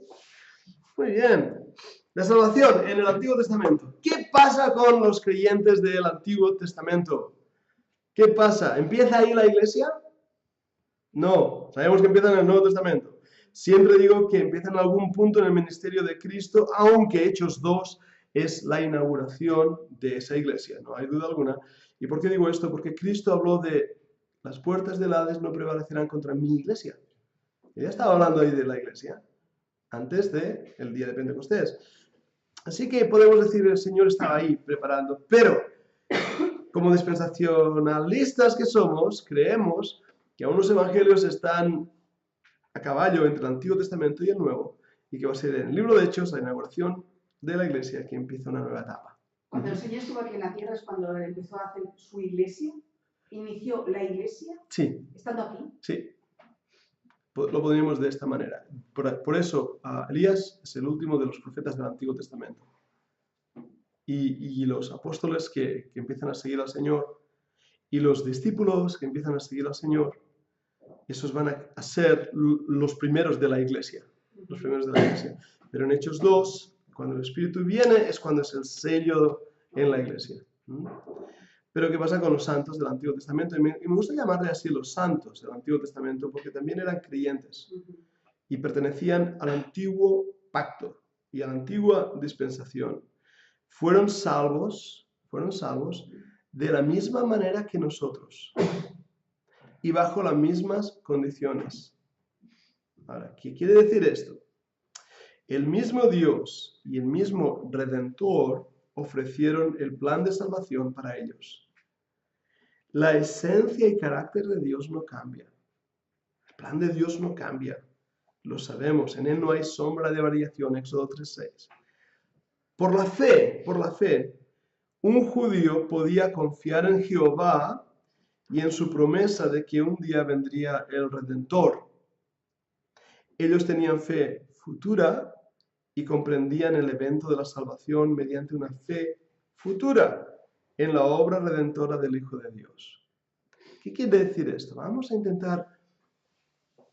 Muy bien. La salvación en el Antiguo Testamento. ¿Qué pasa con los creyentes del Antiguo Testamento? ¿Qué pasa? ¿Empieza ahí la iglesia? No, sabemos que empieza en el Nuevo Testamento. Siempre digo que empieza en algún punto en el ministerio de Cristo, aunque Hechos 2 es la inauguración de esa iglesia, no hay duda alguna. ¿Y por qué digo esto? Porque Cristo habló de las puertas del Hades no prevalecerán contra mi iglesia. Él ya estaba hablando ahí de la iglesia, antes del día de Pentecostés. Así que podemos decir que el Señor estaba ahí preparando, pero como dispensacionalistas que somos, creemos que aún los evangelios están a caballo entre el Antiguo Testamento y el Nuevo, y que va a ser en el libro de Hechos la inauguración de la iglesia que empieza una nueva etapa. Cuando el Señor estuvo aquí en la tierra es cuando empezó a hacer su iglesia, inició la iglesia, sí, estando aquí. Sí, lo podríamos de esta manera. Por eso Elías es el último de los profetas del Antiguo Testamento. Y los apóstoles que empiezan a seguir al Señor y los discípulos que empiezan a seguir al Señor, esos van a ser los primeros de la iglesia. Los primeros de la iglesia. Pero en Hechos 2, cuando el Espíritu viene, es cuando es el sello en la iglesia. Pero ¿qué pasa con los santos del Antiguo Testamento? Y me gusta llamarle así los santos del Antiguo Testamento porque también eran creyentes y pertenecían al antiguo pacto y a la antigua dispensación. Fueron salvos de la misma manera que nosotros y bajo las mismas condiciones. Ahora, ¿qué quiere decir esto? El mismo Dios y el mismo Redentor ofrecieron el plan de salvación para ellos. La esencia y carácter de Dios no cambia. El plan de Dios no cambia. Lo sabemos, en Él no hay sombra de variación, Éxodo 3:6. Por la fe, un judío podía confiar en Jehová y en su promesa de que un día vendría el Redentor. Ellos tenían fe futura y comprendían el evento de la salvación mediante una fe futura en la obra redentora del Hijo de Dios. ¿Qué quiere decir esto? Vamos a intentar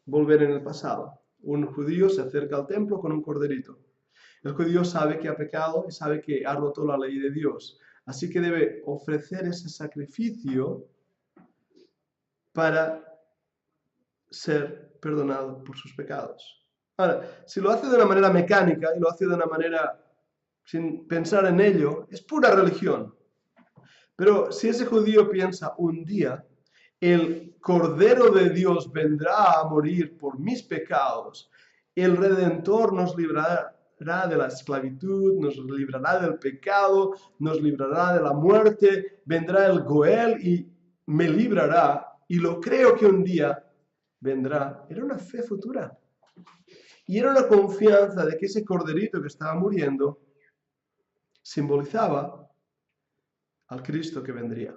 volver en el pasado. Un judío se acerca al templo con un corderito. El judío sabe que ha pecado y sabe que ha roto la ley de Dios. Así que debe ofrecer ese sacrificio para ser perdonado por sus pecados. Ahora, si lo hace de una manera mecánica y lo hace de una manera sin pensar en ello, es pura religión. Pero si ese judío piensa un día, el Cordero de Dios vendrá a morir por mis pecados, el Redentor nos librará de la esclavitud, nos librará del pecado, nos librará de la muerte, vendrá el Goel y me librará, y lo creo que un día vendrá. Era una fe futura. Y era una confianza de que ese corderito que estaba muriendo simbolizaba al Cristo que vendría.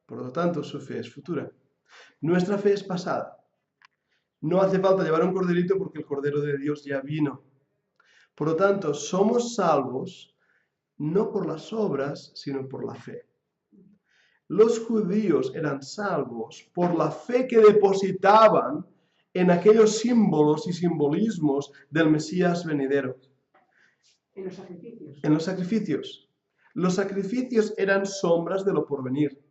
Por lo tanto, su fe es futura. Nuestra fe es pasada. No hace falta llevar un corderito porque el Cordero de Dios ya vino. Por lo tanto, somos salvos no por las obras, sino por la fe. Los judíos eran salvos por la fe que depositaban en aquellos símbolos y simbolismos del Mesías venidero. En los sacrificios. En los sacrificios. Los sacrificios eran sombras de lo porvenir.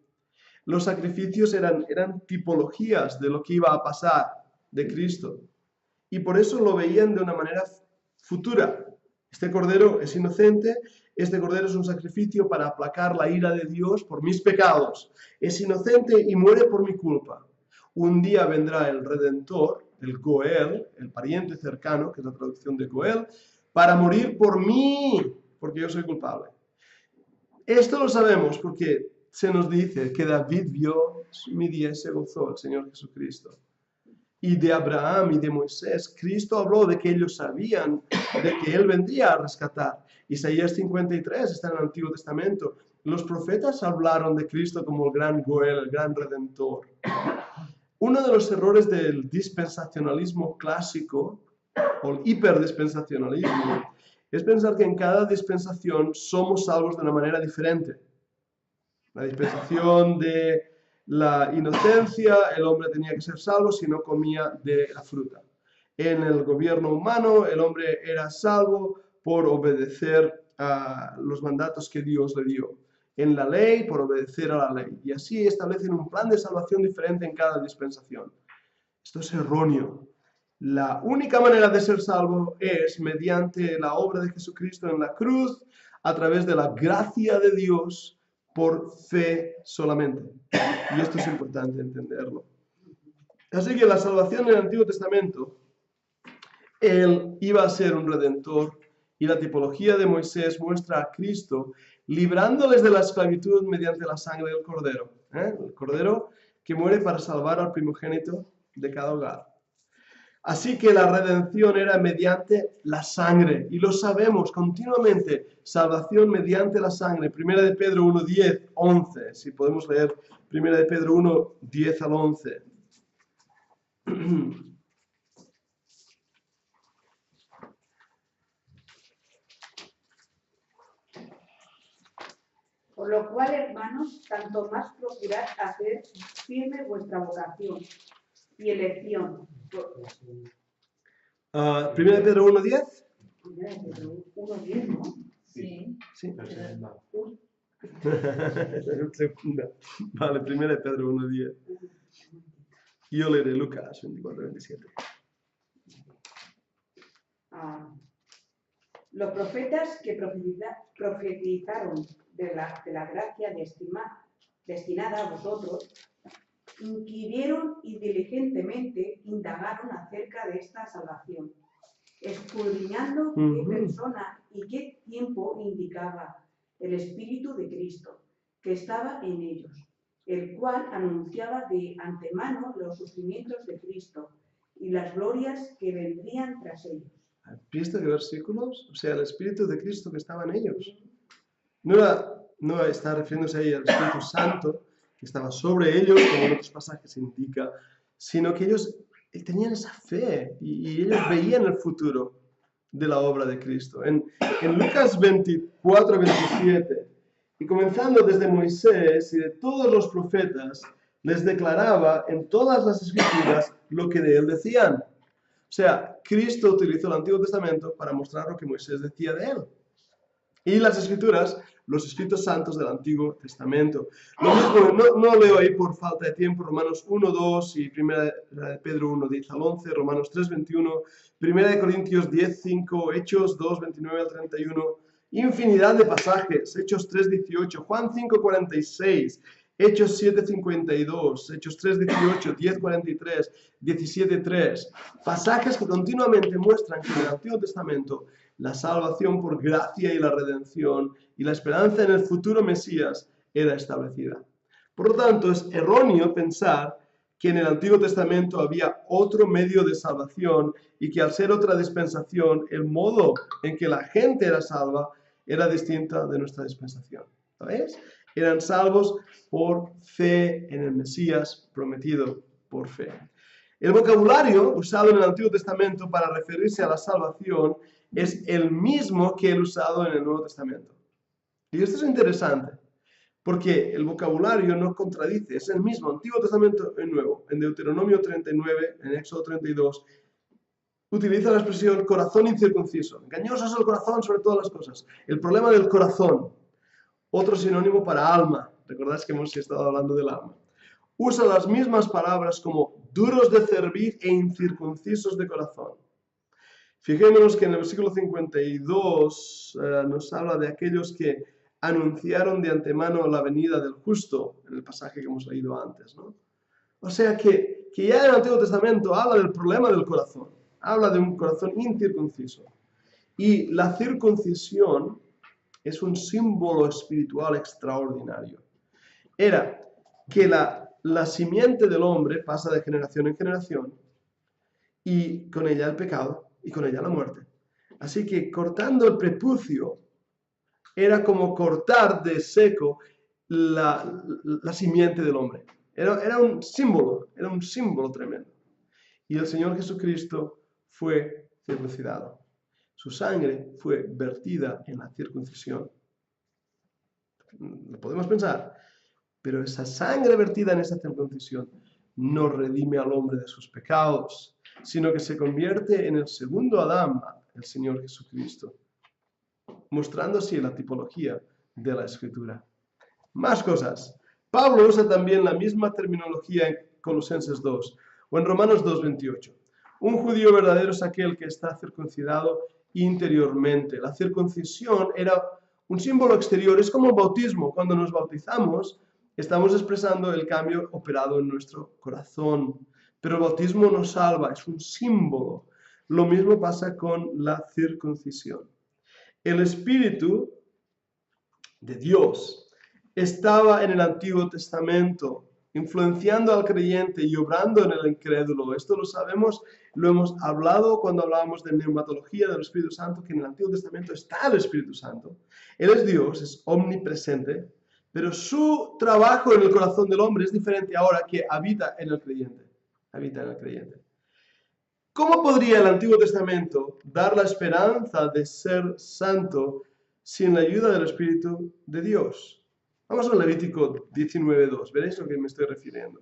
Los sacrificios eran tipologías de lo que iba a pasar de Cristo. Y por eso lo veían de una manera futura. Este cordero es inocente, este cordero es un sacrificio para aplacar la ira de Dios por mis pecados. Es inocente y muere por mi culpa. Un día vendrá el Redentor, el Goel, el pariente cercano, que es la traducción de Goel, para morir por mí, porque yo soy culpable. Esto lo sabemos porque se nos dice que David vio mi día y se gozó, el Señor Jesucristo. Y de Abraham y de Moisés, Cristo habló de que ellos sabían de que Él vendría a rescatar. Isaías 53 está en el Antiguo Testamento. Los profetas hablaron de Cristo como el gran Goel, el gran Redentor. Uno de los errores del dispensacionalismo clásico, o el hiperdispensacionalismo, es pensar que en cada dispensación somos salvos de una manera diferente. La dispensación de la inocencia, el hombre tenía que ser salvo si no comía de la fruta. En el gobierno humano, el hombre era salvo por obedecer a los mandatos que Dios le dio. En la ley, por obedecer a la ley. Y así establecen un plan de salvación diferente en cada dispensación. Esto es erróneo. La única manera de ser salvo es mediante la obra de Jesucristo en la cruz, a través de la gracia de Dios, por fe solamente. Y esto es importante entenderlo. Así que la salvación en el Antiguo Testamento, Él iba a ser un redentor, y la tipología de Moisés muestra a Cristo librándoles de la esclavitud mediante la sangre del Cordero. El Cordero que muere para salvar al primogénito de cada hogar. Así que la redención era mediante la sangre, y lo sabemos continuamente, salvación mediante la sangre. 1 de Pedro 1, 10, 11, si podemos leer 1 de Pedro 1, 10 al 11. Por lo cual, hermanos, tanto más procurad hacer firme vuestra vocación y elección. 1 de Pedro 1, 10. 1 de Pedro 1, 10, ¿no? Sí. Sí. Uy, Segunda. Vale, 1 de Pedro 1, 10. Y yo leeré Lucas 24, 27. Los profetas que profetizaron de la gracia destinada a vosotros, inquirieron y diligentemente indagaron acerca de esta salvación, escudriñando qué persona y qué tiempo indicaba el Espíritu de Cristo, que estaba en ellos, el cual anunciaba de antemano los sufrimientos de Cristo y las glorias que vendrían tras ellos. ¿Has visto qué versículos? O sea, el Espíritu de Cristo que estaba en ellos. No está refiriéndose ahí al Espíritu Santo, que estaba sobre ellos, como en otros pasajes indica, sino que ellos tenían esa fe y ellos veían el futuro. de la obra de Cristo. En Lucas 24, 27, y comenzando desde Moisés y de todos los profetas, les declaraba en todas las Escrituras lo que de él decían. O sea, Cristo utilizó el Antiguo Testamento para mostrar lo que Moisés decía de él. Y las Escrituras, los escritos santos del Antiguo Testamento. Lo mismo, no leo ahí por falta de tiempo, Romanos 1, 2 y 1 Pedro 1, 10 al 11, Romanos 3, 21, 1 Corintios 10, 5, Hechos 2, 29 al 31, infinidad de pasajes, Hechos 3, 18, Juan 5, 46, Hechos 7, 52, Hechos 3, 18, 10, 43, 17, 3, pasajes que continuamente muestran que en el Antiguo Testamento la salvación por gracia y la redención y la esperanza en el futuro Mesías era establecida. Por lo tanto, es erróneo pensar que en el Antiguo Testamento había otro medio de salvación y que al ser otra dispensación, el modo en que la gente era salva era distinta de nuestra dispensación. ¿Sabéis? Eran salvos por fe en el Mesías prometido por fe. El vocabulario usado en el Antiguo Testamento para referirse a la salvación es el mismo que el usado en el Nuevo Testamento. Y esto es interesante, porque el vocabulario no contradice, es el mismo, Antiguo Testamento y Nuevo. En Deuteronomio 39, en Éxodo 32, utiliza la expresión corazón incircunciso. Engañoso es el corazón sobre todas las cosas. El problema del corazón, otro sinónimo para alma. Recordáis que hemos estado hablando del alma. Usa las mismas palabras como duros de cerviz e incircuncisos de corazón. Fijémonos que en el versículo 52 nos habla de aquellos que anunciaron de antemano la venida del justo, en el pasaje que hemos leído antes, ¿no? O sea que ya en el Antiguo Testamento habla del problema del corazón, habla de un corazón incircunciso. Y la circuncisión es un símbolo espiritual extraordinario. Era que la simiente del hombre pasa de generación en generación y con ella el pecado y con ella la muerte. Así que cortando el prepucio era como cortar de seco la simiente del hombre. Era un símbolo tremendo. Y el Señor Jesucristo fue circuncidado. Su sangre fue vertida en la circuncisión. Lo podemos pensar, pero esa sangre vertida en esa circuncisión no redime al hombre de sus pecados, sino que se convierte en el segundo Adán, el Señor Jesucristo, mostrando así la tipología de la Escritura. Más cosas. Pablo usa también la misma terminología en Colosenses 2 o en Romanos 2:28. Un judío verdadero es aquel que está circuncidado interiormente. La circuncisión era un símbolo exterior, es como el bautismo. Cuando nos bautizamos, estamos expresando el cambio operado en nuestro corazón. Pero el bautismo nos salva, es un símbolo. Lo mismo pasa con la circuncisión. El Espíritu de Dios estaba en el Antiguo Testamento, influenciando al creyente y obrando en el incrédulo. Esto lo sabemos, lo hemos hablado cuando hablábamos de neumatología del Espíritu Santo, que en el Antiguo Testamento está el Espíritu Santo. Él es Dios, es omnipresente, pero su trabajo en el corazón del hombre es diferente ahora que habita en el creyente. ¿Cómo podría el Antiguo Testamento dar la esperanza de ser santo sin la ayuda del Espíritu de Dios? Vamos a Levítico 19:2. Veréis a lo que me estoy refiriendo.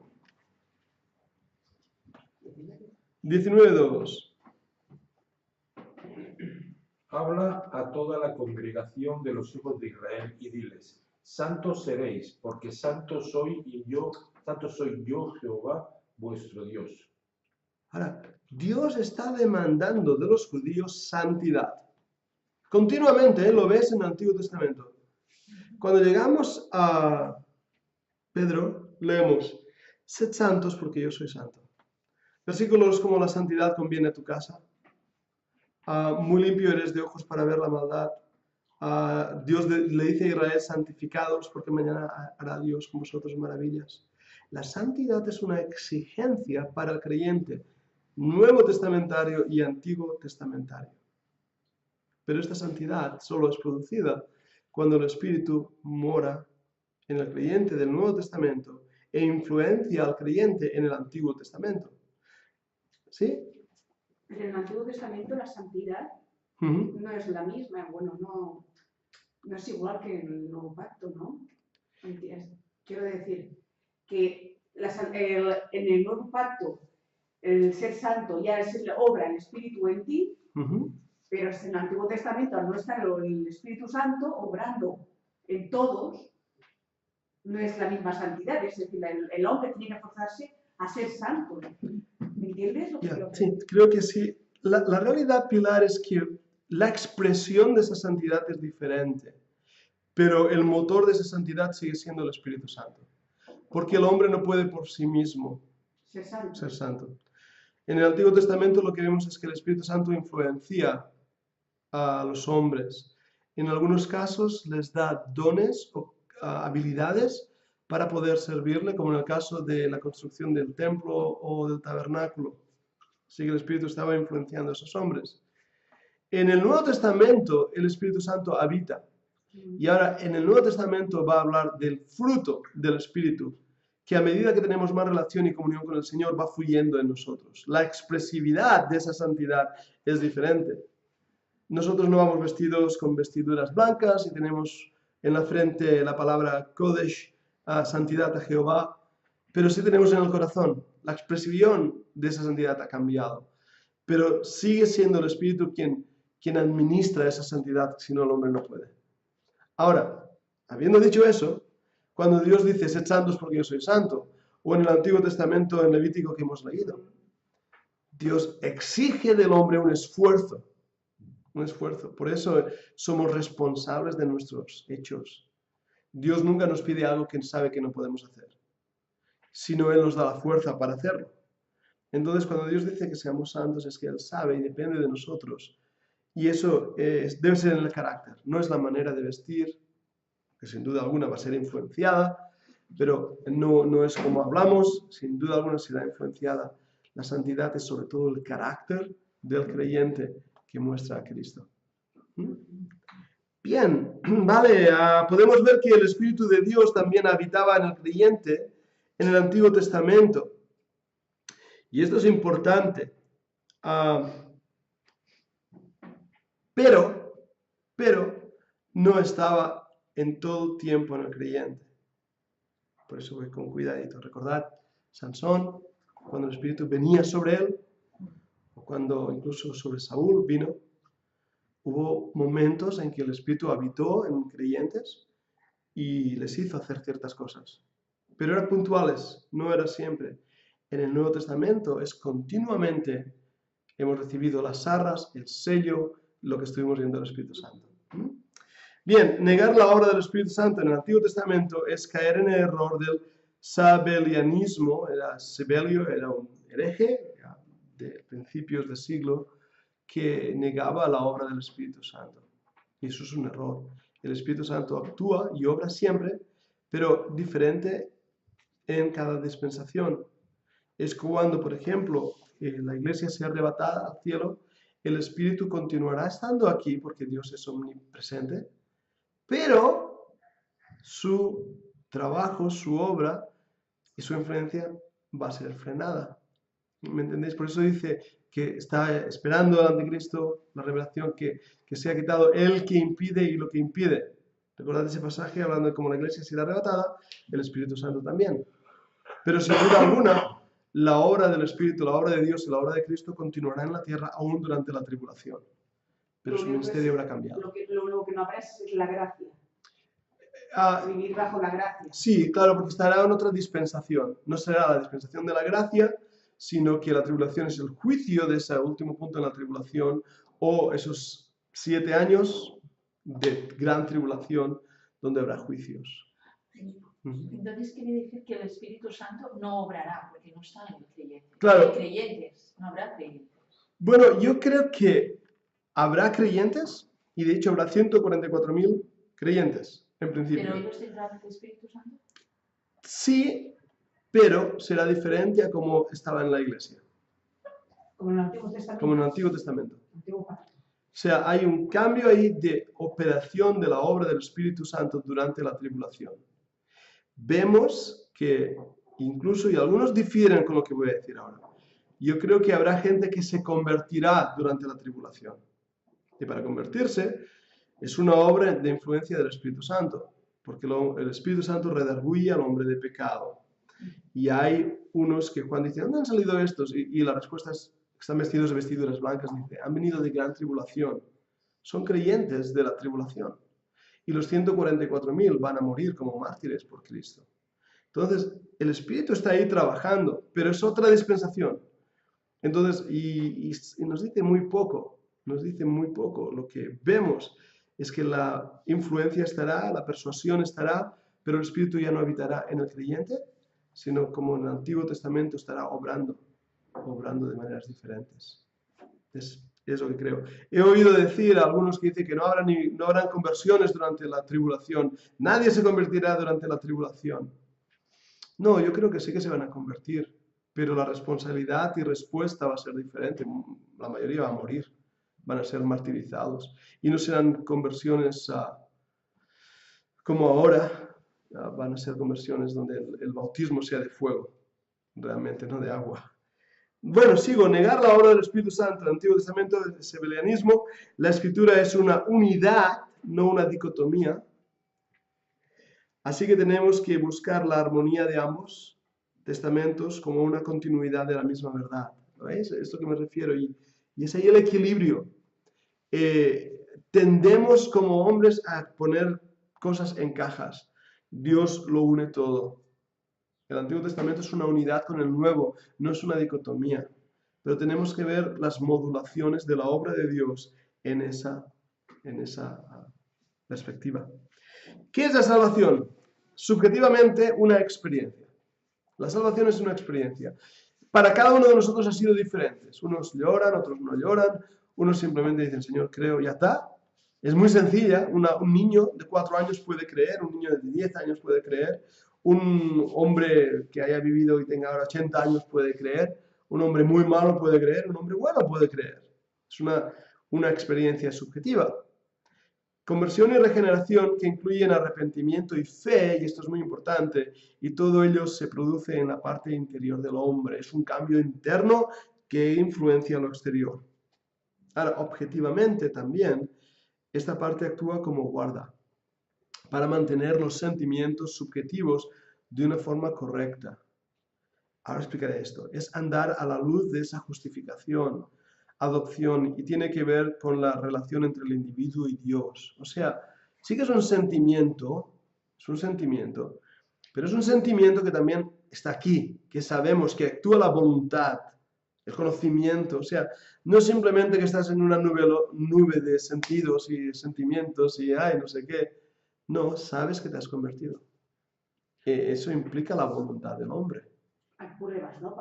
19:2. Habla a toda la congregación de los hijos de Israel y diles: santos seréis, porque santo soy yo, Jehová, vuestro Dios. Ahora, Dios está demandando de los judíos santidad. Continuamente, lo ves en el Antiguo Testamento. Cuando llegamos a Pedro, leemos: sed santos porque yo soy santo. Versículos como la santidad conviene a tu casa. Muy limpio eres de ojos para ver la maldad. Dios le dice a Israel: santificados porque mañana hará Dios con vosotros maravillas. La santidad es una exigencia para el creyente Nuevo Testamentario y Antiguo Testamentario. Pero esta santidad solo es producida cuando el Espíritu mora en el creyente del Nuevo Testamento e influencia al creyente en el Antiguo Testamento. ¿Sí? En el Antiguo Testamento la santidad no es la misma, bueno, no es igual que en el nuevo pacto, ¿no? Quiero decir que en el nuevo pacto el ser santo ya es obra el Espíritu en ti, pero en el Antiguo Testamento, al no estar el Espíritu Santo obrando en todos, no es la misma santidad, es decir, el hombre tiene que forzarse a ser santo. ¿Me entiendes lo que quiero decir? Sí, creo que sí. La realidad, Pilar, es que la expresión de esa santidad es diferente, pero el motor de esa santidad sigue siendo el Espíritu Santo, porque el hombre no puede por sí mismo ser santo. En el Antiguo Testamento lo que vemos es que el Espíritu Santo influencia a los hombres. En algunos casos les da dones o habilidades para poder servirle, como en el caso de la construcción del templo o del tabernáculo. Así que el Espíritu estaba influenciando a esos hombres. En el Nuevo Testamento el Espíritu Santo habita. Y ahora en el Nuevo Testamento va a hablar del fruto del Espíritu, que a medida que tenemos más relación y comunión con el Señor va fluyendo en nosotros. La expresividad de esa santidad es diferente. Nosotros no vamos vestidos con vestiduras blancas y tenemos en la frente la palabra Kodesh, santidad a Jehová, pero sí tenemos en el corazón. La expresión de esa santidad ha cambiado, pero sigue siendo el Espíritu quien administra esa santidad, si no el hombre no puede. Ahora, habiendo dicho eso, cuando Dios dice, sed santos porque yo soy santo, o en el Antiguo Testamento, en Levítico que hemos leído, Dios exige del hombre un esfuerzo. Por eso somos responsables de nuestros hechos. Dios nunca nos pide algo que sabe que no podemos hacer, sino Él nos da la fuerza para hacerlo. Entonces, cuando Dios dice que seamos santos, es que Él sabe y depende de nosotros. Y eso debe ser en el carácter, no es la manera de vestir, que sin duda alguna va a ser influenciada, pero no es como hablamos, sin duda alguna será influenciada. La santidad es sobre todo el carácter del creyente que muestra a Cristo. Bien, vale, podemos ver que el Espíritu de Dios también habitaba en el creyente en el Antiguo Testamento. Y esto es importante. Pero no estaba en todo tiempo en el creyente. Por eso voy con cuidadito. Recordad, Sansón, cuando el Espíritu venía sobre él, o cuando incluso sobre Saúl vino, hubo momentos en que el Espíritu habitó en creyentes y les hizo hacer ciertas cosas. Pero eran puntuales, no era siempre. En el Nuevo Testamento es continuamente, hemos recibido las arras, el sello, lo que estuvimos viendo del Espíritu Santo. Bien, negar la obra del Espíritu Santo en el Antiguo Testamento es caer en el error del sabelianismo. Sabelio era un hereje de principios del siglo que negaba la obra del Espíritu Santo. Y eso es un error. El Espíritu Santo actúa y obra siempre, pero diferente en cada dispensación. Es cuando, por ejemplo, la iglesia sea arrebatada al cielo, el Espíritu continuará estando aquí porque Dios es omnipresente, pero su trabajo, su obra y su influencia va a ser frenada. ¿Me entendéis? Por eso dice que está esperando al anticristo, la revelación, que sea quitado el que impide y lo que impide. Recordad ese pasaje hablando de cómo la iglesia será arrebatada, el Espíritu Santo también. Pero sin duda alguna, la obra del Espíritu, la obra de Dios y la obra de Cristo continuará en la tierra aún durante la tribulación. Pero su ministerio habrá cambiado. Lo que no habrá es la gracia. Vivir bajo la gracia. Sí, claro, porque estará en otra dispensación. No será la dispensación de la gracia, sino que la tribulación es el juicio de ese último punto en la tribulación, o esos 7 años de gran tribulación donde habrá juicios. Entonces quiere decir que el Espíritu Santo no obrará porque no está en el creyente. Claro. Hay creyentes, no habrá creyentes. Bueno, yo creo que habrá creyentes y de hecho habrá 144.000 creyentes en principio. ¿Pero ellos tendrán el Espíritu Santo? Sí, pero será diferente a como estaba en la iglesia. Como en el Antiguo Testamento. Como en el Antiguo Testamento. Antiguo Pacto. O sea, hay un cambio ahí de operación de la obra del Espíritu Santo durante la tribulación. Vemos que incluso, y algunos difieren con lo que voy a decir ahora, yo creo que habrá gente que se convertirá durante la tribulación. Y para convertirse es una obra de influencia del Espíritu Santo, porque el Espíritu Santo redarguye al hombre de pecado. Y hay unos que Juan dice, ¿dónde han salido estos? Y la respuesta es, están vestidos de vestiduras blancas, dice, han venido de gran tribulación. Son creyentes de la tribulación. Y los 144.000 van a morir como mártires por Cristo. Entonces, el Espíritu está ahí trabajando, pero es otra dispensación. Entonces, y nos dice muy poco, Lo que vemos es que la influencia estará, la persuasión estará, pero el Espíritu ya no habitará en el creyente, sino como en el Antiguo Testamento estará obrando de maneras diferentes. Es lo que creo. He oído decir a algunos que dicen que no habrán conversiones durante la tribulación. Nadie se convertirá durante la tribulación. No, yo creo que sí que se van a convertir, pero la responsabilidad y respuesta va a ser diferente. La mayoría va a morir, van a ser martirizados. Y no serán conversiones como ahora, van a ser conversiones donde el bautismo sea de fuego, realmente, no de agua. Bueno, sigo, negar la obra del Espíritu Santo. El Antiguo Testamento es hebreanismo. La Escritura es una unidad, no una dicotomía. Así que tenemos que buscar la armonía de ambos testamentos como una continuidad de la misma verdad. ¿Veis? A esto que me refiero. Y es ahí el equilibrio. Tendemos como hombres a poner cosas en cajas. Dios lo une todo. El Antiguo Testamento es una unidad con el Nuevo, no es una dicotomía. Pero tenemos que ver las modulaciones de la obra de Dios en esa perspectiva. ¿Qué es la salvación? Subjetivamente, una experiencia. La salvación es una experiencia. Para cada uno de nosotros ha sido diferente. Unos lloran, otros no lloran. Unos simplemente dicen, Señor, creo, ya está. Es muy sencilla. Un niño de 4 años puede creer, un niño de 10 años puede creer. Un hombre que haya vivido y tenga ahora 80 años puede creer, un hombre muy malo puede creer, un hombre bueno puede creer. Es una experiencia subjetiva. Conversión y regeneración que incluyen arrepentimiento y fe, y esto es muy importante, y todo ello se produce en la parte interior del hombre. Es un cambio interno que influencia lo exterior. Ahora, objetivamente también, esta parte actúa como guarda para mantener los sentimientos subjetivos de una forma correcta. Ahora explicaré esto. Es andar a la luz de esa justificación, adopción, y tiene que ver con la relación entre el individuo y Dios. O sea, sí que es un sentimiento, pero es un sentimiento que también está aquí, que sabemos que actúa la voluntad, el conocimiento. O sea, no es simplemente que estás en una nube de sentidos y sentimientos y no sé qué. No, sabes que te has convertido. Eso implica la voluntad del hombre. Hay pruebas, ¿no?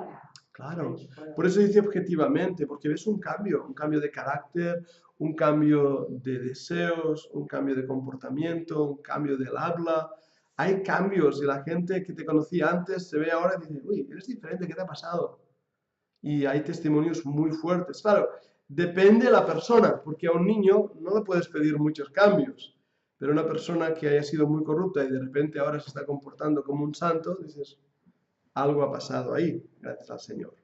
Claro, por eso dice objetivamente, porque ves un cambio de carácter, un cambio de deseos, un cambio de comportamiento, un cambio del habla. Hay cambios y la gente que te conocía antes se ve ahora y dice, uy, eres diferente, ¿qué te ha pasado? Y hay testimonios muy fuertes. Claro, depende de la persona, porque a un niño no le puedes pedir muchos cambios. Pero una persona que haya sido muy corrupta y de repente ahora se está comportando como un santo, dices, algo ha pasado ahí, gracias al Señor.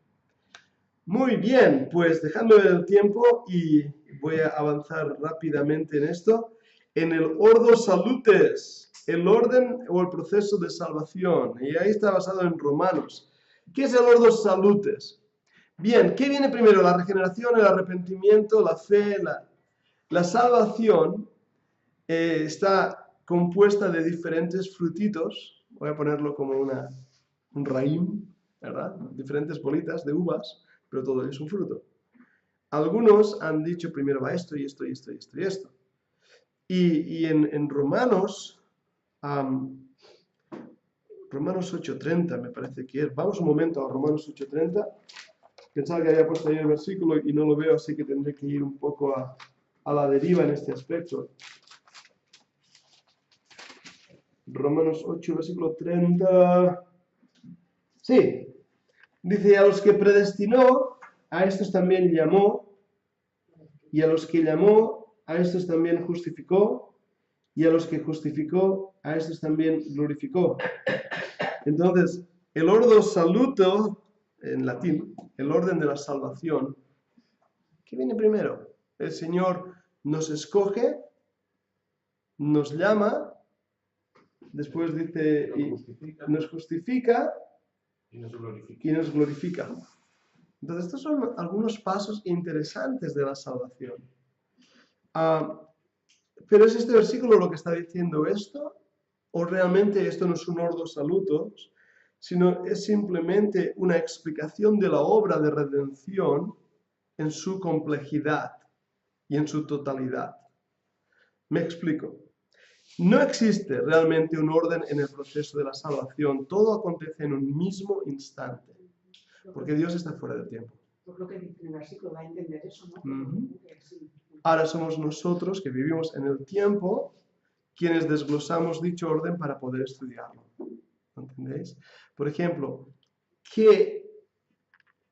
Muy bien, pues dejando el tiempo y voy a avanzar rápidamente en esto. En el Ordo Salutes, el orden o el proceso de salvación. Y ahí está basado en Romanos. ¿Qué es el Ordo Salutes? Bien, ¿qué viene primero? La regeneración, el arrepentimiento, la fe, la salvación. Está compuesta de diferentes frutitos, voy a ponerlo como un raím, ¿verdad? Diferentes bolitas de uvas, pero todo es un fruto. Algunos han dicho primero va esto y esto y esto y esto y esto. Y en Romanos, Romanos 8:30 me parece que es. Vamos un momento a Romanos 8:30. Pensaba que había puesto ahí el versículo y no lo veo, así que tendré que ir un poco a la deriva en este aspecto. Romanos 8, versículo 30. Sí, dice, a los que predestinó, a estos también llamó, y a los que llamó, a estos también justificó, y a los que justificó, a estos también glorificó. Entonces, el ordo saluto, en latín, el orden de la salvación, ¿qué viene primero? El Señor nos escoge, nos llama, después dice, nos justifica y nos glorifica. y nos glorifica. Entonces, estos son algunos pasos interesantes de la salvación. Pero ¿es este versículo lo que está diciendo esto? ¿O realmente esto no es un ordo salutos, sino es simplemente una explicación de la obra de redención en su complejidad y en su totalidad? Me explico. No existe realmente un orden en el proceso de la salvación. Todo acontece en un mismo instante, porque Dios está fuera de tiempo. Yo creo que el versículo da a entender eso, ¿no? Sí. Ahora somos nosotros que vivimos en el tiempo quienes desglosamos dicho orden para poder estudiarlo. ¿Entendéis? Por ejemplo, ¿que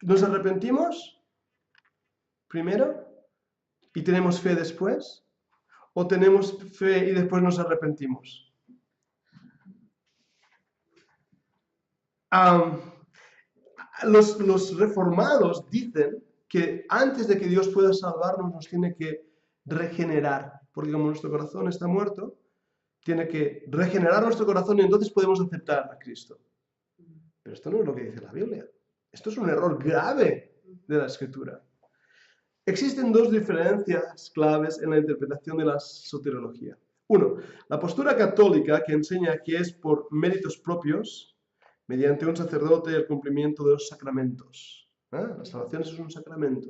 nos arrepentimos primero y tenemos fe después? ¿O tenemos fe y después nos arrepentimos? Los reformados dicen que antes de que Dios pueda salvarnos nos tiene que regenerar, porque como nuestro corazón está muerto, tiene que regenerar nuestro corazón y entonces podemos aceptar a Cristo. Pero esto no es lo que dice la Biblia. Esto es un error grave de la Escritura. Existen dos diferencias claves en la interpretación de la soteriología. Uno, la postura católica que enseña que es por méritos propios, mediante un sacerdote, el cumplimiento de los sacramentos. La salvación es un sacramento.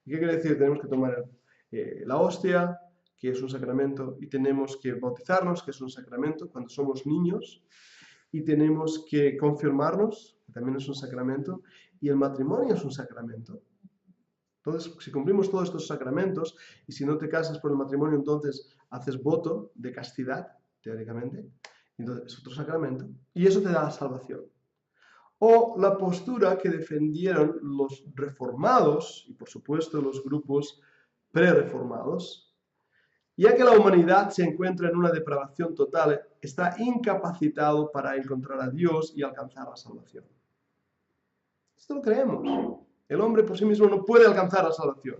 ¿Y qué quiere decir? Tenemos que tomar la hostia, que es un sacramento, y tenemos que bautizarnos, que es un sacramento, cuando somos niños, y tenemos que confirmarnos, que también es un sacramento, y el matrimonio es un sacramento. Entonces, si cumplimos todos estos sacramentos, y si no te casas por el matrimonio, entonces haces voto de castidad, teóricamente, entonces es otro sacramento, y eso te da la salvación. O la postura que defendieron los reformados, y por supuesto los grupos pre-reformados, ya que la humanidad se encuentra en una depravación total, está incapacitado para encontrar a Dios y alcanzar la salvación. Esto lo creemos. El hombre por sí mismo no puede alcanzar la salvación.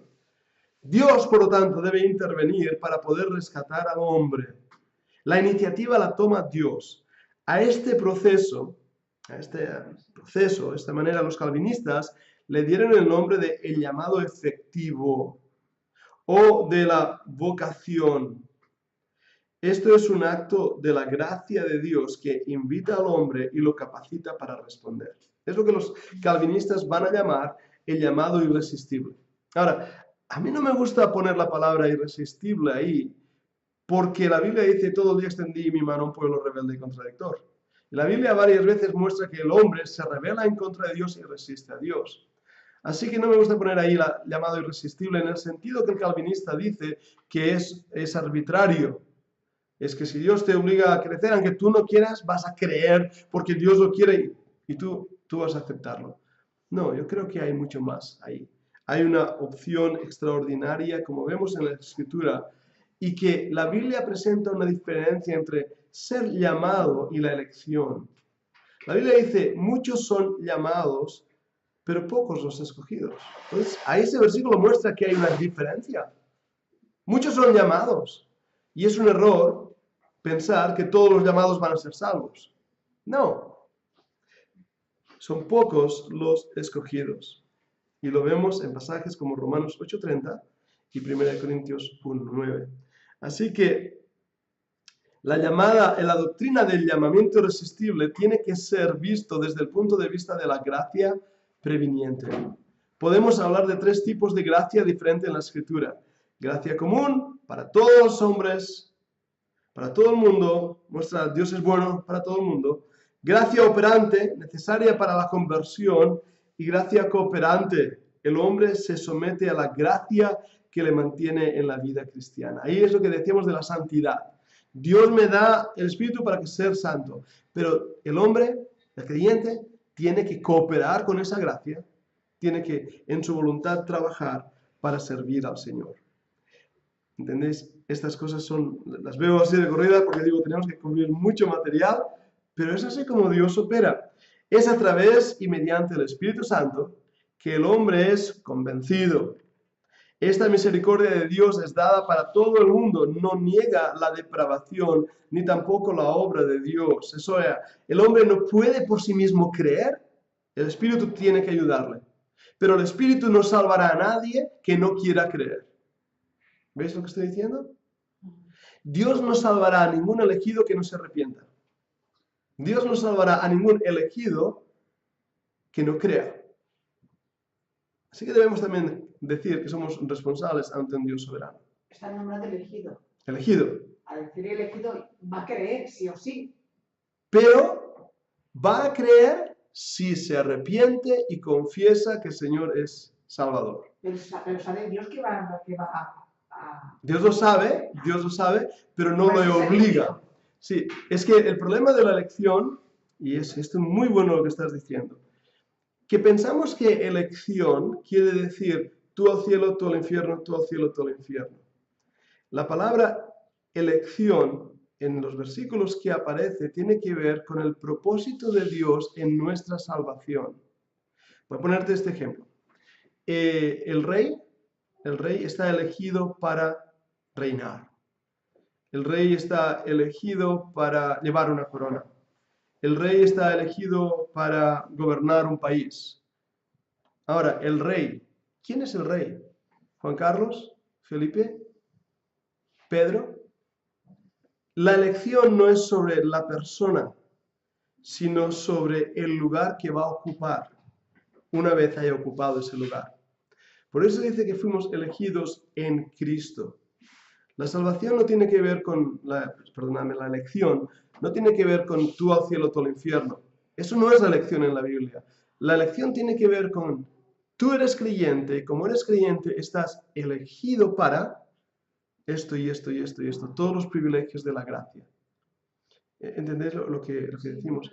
Dios, por lo tanto, debe intervenir para poder rescatar al hombre. La iniciativa la toma Dios. A este proceso, de esta manera, los calvinistas le dieron el nombre de el llamado efectivo o de la vocación. Esto es un acto de la gracia de Dios que invita al hombre y lo capacita para responder. Es lo que los calvinistas van a llamar el llamado irresistible. Ahora, a mí no me gusta poner la palabra irresistible ahí, porque la Biblia dice, todo el día extendí mi mano a un pueblo rebelde y contradictor. Y la Biblia varias veces muestra que el hombre se rebela en contra de Dios y resiste a Dios. Así que no me gusta poner ahí la llamado irresistible en el sentido que el calvinista dice que es arbitrario. Es que si Dios te obliga a crecer, aunque tú no quieras, vas a creer porque Dios lo quiere y tú vas a aceptarlo. No, yo creo que hay mucho más ahí. Hay una opción extraordinaria, como vemos en la Escritura, y que la Biblia presenta una diferencia entre ser llamado y la elección. La Biblia dice, muchos son llamados, pero pocos los escogidos. Entonces, ahí ese versículo muestra que hay una diferencia. Muchos son llamados, y es un error pensar que todos los llamados van a ser salvos. No. Son pocos los escogidos. Y lo vemos en pasajes como Romanos 8:30 y 1 Corintios 1:9. Así que la doctrina del llamamiento irresistible tiene que ser visto desde el punto de vista de la gracia previniente. Podemos hablar de tres tipos de gracia diferentes en la Escritura. Gracia común para todos los hombres, para todo el mundo, muestra Dios es bueno para todo el mundo. Gracia operante, necesaria para la conversión, y gracia cooperante. El hombre se somete a la gracia que le mantiene en la vida cristiana. Ahí es lo que decíamos de la santidad. Dios me da el Espíritu para que sea santo, pero el hombre, el creyente, tiene que cooperar con esa gracia, tiene que en su voluntad trabajar para servir al Señor. ¿Entendéis? Estas cosas las veo así de corrida porque digo, tenemos que cubrir mucho material, pero es así como Dios opera. Es a través y mediante el Espíritu Santo que el hombre es convencido. Esta misericordia de Dios es dada para todo el mundo, no niega la depravación, ni tampoco la obra de Dios. Eso es, el hombre no puede por sí mismo creer, el Espíritu tiene que ayudarle. Pero el Espíritu no salvará a nadie que no quiera creer. ¿Veis lo que estoy diciendo? Dios no salvará a ningún elegido que no se arrepienta. Dios no salvará a ningún elegido que no crea. Así que debemos también decir que somos responsables ante un Dios soberano. Está nombrado elegido. Elegido. Al decir elegido, va a creer sí o sí. Pero va a creer si se arrepiente y confiesa que el Señor es Salvador. Pero sabe Dios que va a... Dios lo sabe, pero no lo obliga. Sí, es que el problema de la elección, y esto es muy bueno lo que estás diciendo, que pensamos que elección quiere decir tú al cielo, tú al infierno, tú al cielo, tú al infierno. La palabra elección en los versículos que aparece tiene que ver con el propósito de Dios en nuestra salvación. Voy a ponerte este ejemplo. El rey está elegido para reinar. El rey está elegido para llevar una corona. El rey está elegido para gobernar un país. Ahora, el rey. ¿Quién es el rey? ¿Juan Carlos? ¿Felipe? ¿Pedro? La elección no es sobre la persona, sino sobre el lugar que va a ocupar una vez haya ocupado ese lugar. Por eso dice que fuimos elegidos en Cristo. La salvación no tiene que ver con, la elección, no tiene que ver con tú al cielo, tú al infierno. Eso no es la elección en la Biblia. La elección tiene que ver con tú eres creyente y como eres creyente estás elegido para esto y esto y esto y esto, todos los privilegios de la gracia. ¿Entendéis lo que decimos?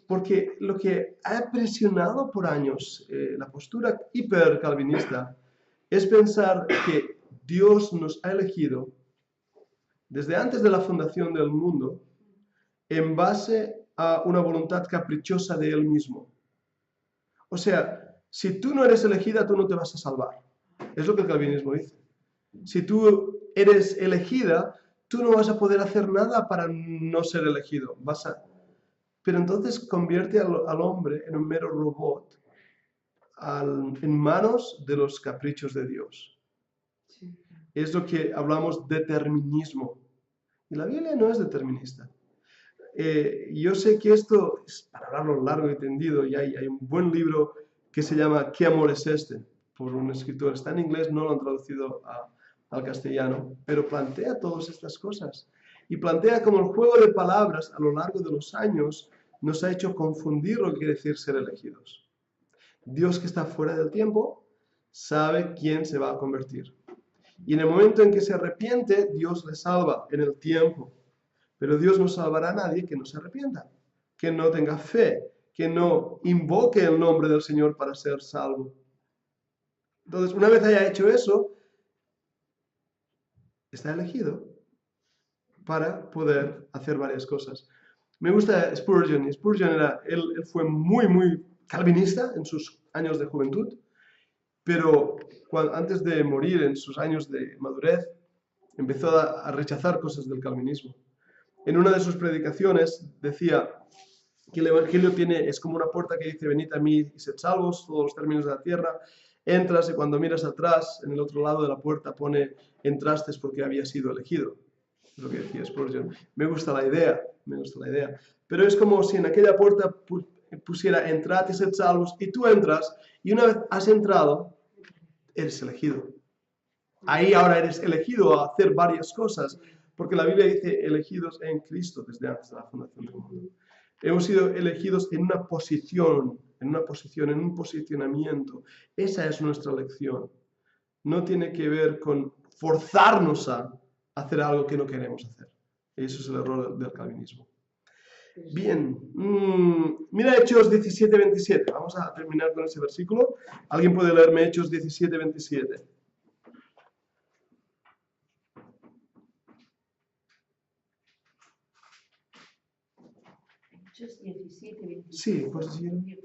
Porque lo que ha presionado por años la postura hipercalvinista es pensar que Dios nos ha elegido desde antes de la fundación del mundo en base a una voluntad caprichosa de Él mismo. O sea, si tú no eres elegida, tú no te vas a salvar. Es lo que el calvinismo dice. Si tú eres elegida, tú no vas a poder hacer nada para no ser elegido. Pero entonces convierte al hombre en un mero robot en manos de los caprichos de Dios. Sí. Es lo que hablamos determinismo. Y la Biblia no es determinista. Yo sé que esto es para hablarlo largo y tendido, y hay un buen libro que se llama ¿Qué amor es este? Por un escritor. Está en inglés, no lo han traducido al castellano, pero plantea todas estas cosas. Y plantea cómo el juego de palabras a lo largo de los años nos ha hecho confundir lo que quiere decir ser elegidos. Dios, que está fuera del tiempo, sabe quién se va a convertir. Y en el momento en que se arrepiente, Dios le salva en el tiempo. Pero Dios no salvará a nadie que no se arrepienta, que no tenga fe, que no invoque el nombre del Señor para ser salvo. Entonces, una vez haya hecho eso, está elegido para poder hacer varias cosas. Me gusta Spurgeon. Spurgeon él fue muy calvinista en sus años de juventud, pero antes de morir en sus años de madurez, empezó a rechazar cosas del calvinismo. En una de sus predicaciones decía que el Evangelio es como una puerta que dice, venid a mí y sed salvos, todos los términos de la tierra. Entras y cuando miras atrás, en el otro lado de la puerta pone, entraste porque habías sido elegido. Es lo que decía Spurgeon. Me gusta la idea. Pero es como si en aquella puerta pusiera, entrad y sed salvos, y tú entras, y una vez has entrado, eres elegido. Ahí ahora eres elegido a hacer varias cosas, porque la Biblia dice elegidos en Cristo desde antes de la fundación del mundo. Hemos sido elegidos en una posición, en un posicionamiento. Esa es nuestra elección. No tiene que ver con forzarnos a hacer algo que no queremos hacer. Eso es el error del calvinismo. Bien, mira Hechos 17:27. Vamos a terminar con ese versículo. ¿Alguien puede leerme Hechos 17:27? Hechos 17:27. Sí, pues sí.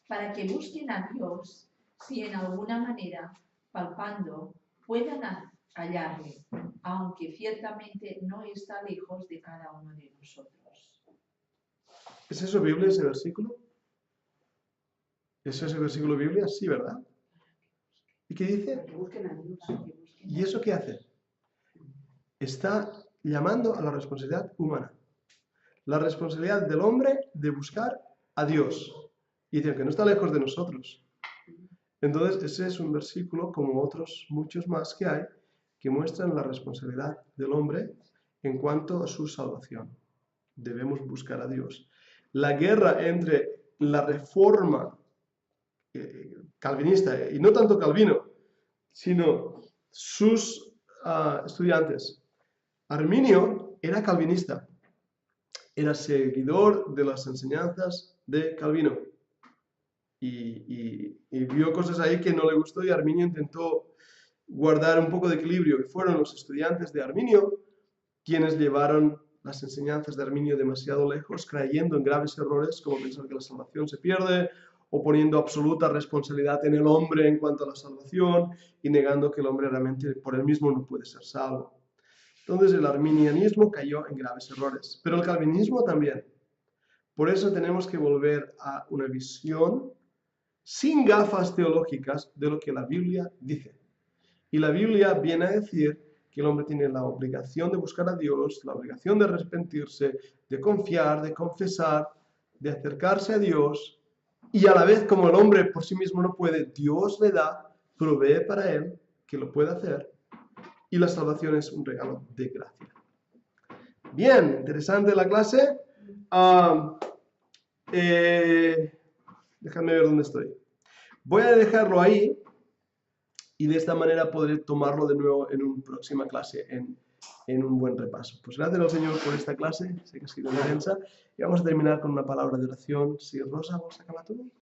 Para que busquen a Dios, si en alguna manera, palpando, puedan hallarle, aunque ciertamente no está lejos de cada uno de nosotros. ¿Es eso Biblia, ese versículo? ¿Es ese versículo Biblia? Sí, ¿verdad? ¿Y qué dice? Que busquen a Dios. ¿Y eso qué hace? Está llamando a la responsabilidad humana. La responsabilidad del hombre de buscar a Dios. Y dice que no está lejos de nosotros. Entonces, ese es un versículo, como otros muchos más que hay, que muestran la responsabilidad del hombre en cuanto a su salvación. Debemos buscar a Dios. La guerra entre la reforma calvinista, y no tanto Calvino, sino sus estudiantes. Arminio era calvinista, era seguidor de las enseñanzas de Calvino y vio cosas ahí que no le gustó y Arminio intentó guardar un poco de equilibrio y fueron los estudiantes de Arminio quienes llevaron las enseñanzas de Arminio demasiado lejos, creyendo en graves errores como pensar que la salvación se pierde o poniendo absoluta responsabilidad en el hombre en cuanto a la salvación y negando que el hombre realmente por él mismo no puede ser salvo. Entonces el arminianismo cayó en graves errores, pero el calvinismo también. Por eso tenemos que volver a una visión sin gafas teológicas de lo que la Biblia dice. Y la Biblia viene a decir que el hombre tiene la obligación de buscar a Dios, la obligación de arrepentirse, de confiar, de confesar, de acercarse a Dios, y a la vez como el hombre por sí mismo no puede, Dios le da, provee para él que lo pueda hacer, y la salvación es un regalo de gracia. Bien, interesante la clase. Déjame ver dónde estoy. Voy a dejarlo ahí y de esta manera podré tomarlo de nuevo en una próxima clase, en un buen repaso. Pues gracias al Señor por esta clase, sé que ha sido intensa, y vamos a terminar con una palabra de oración. Si Rosa, vos acabas tú.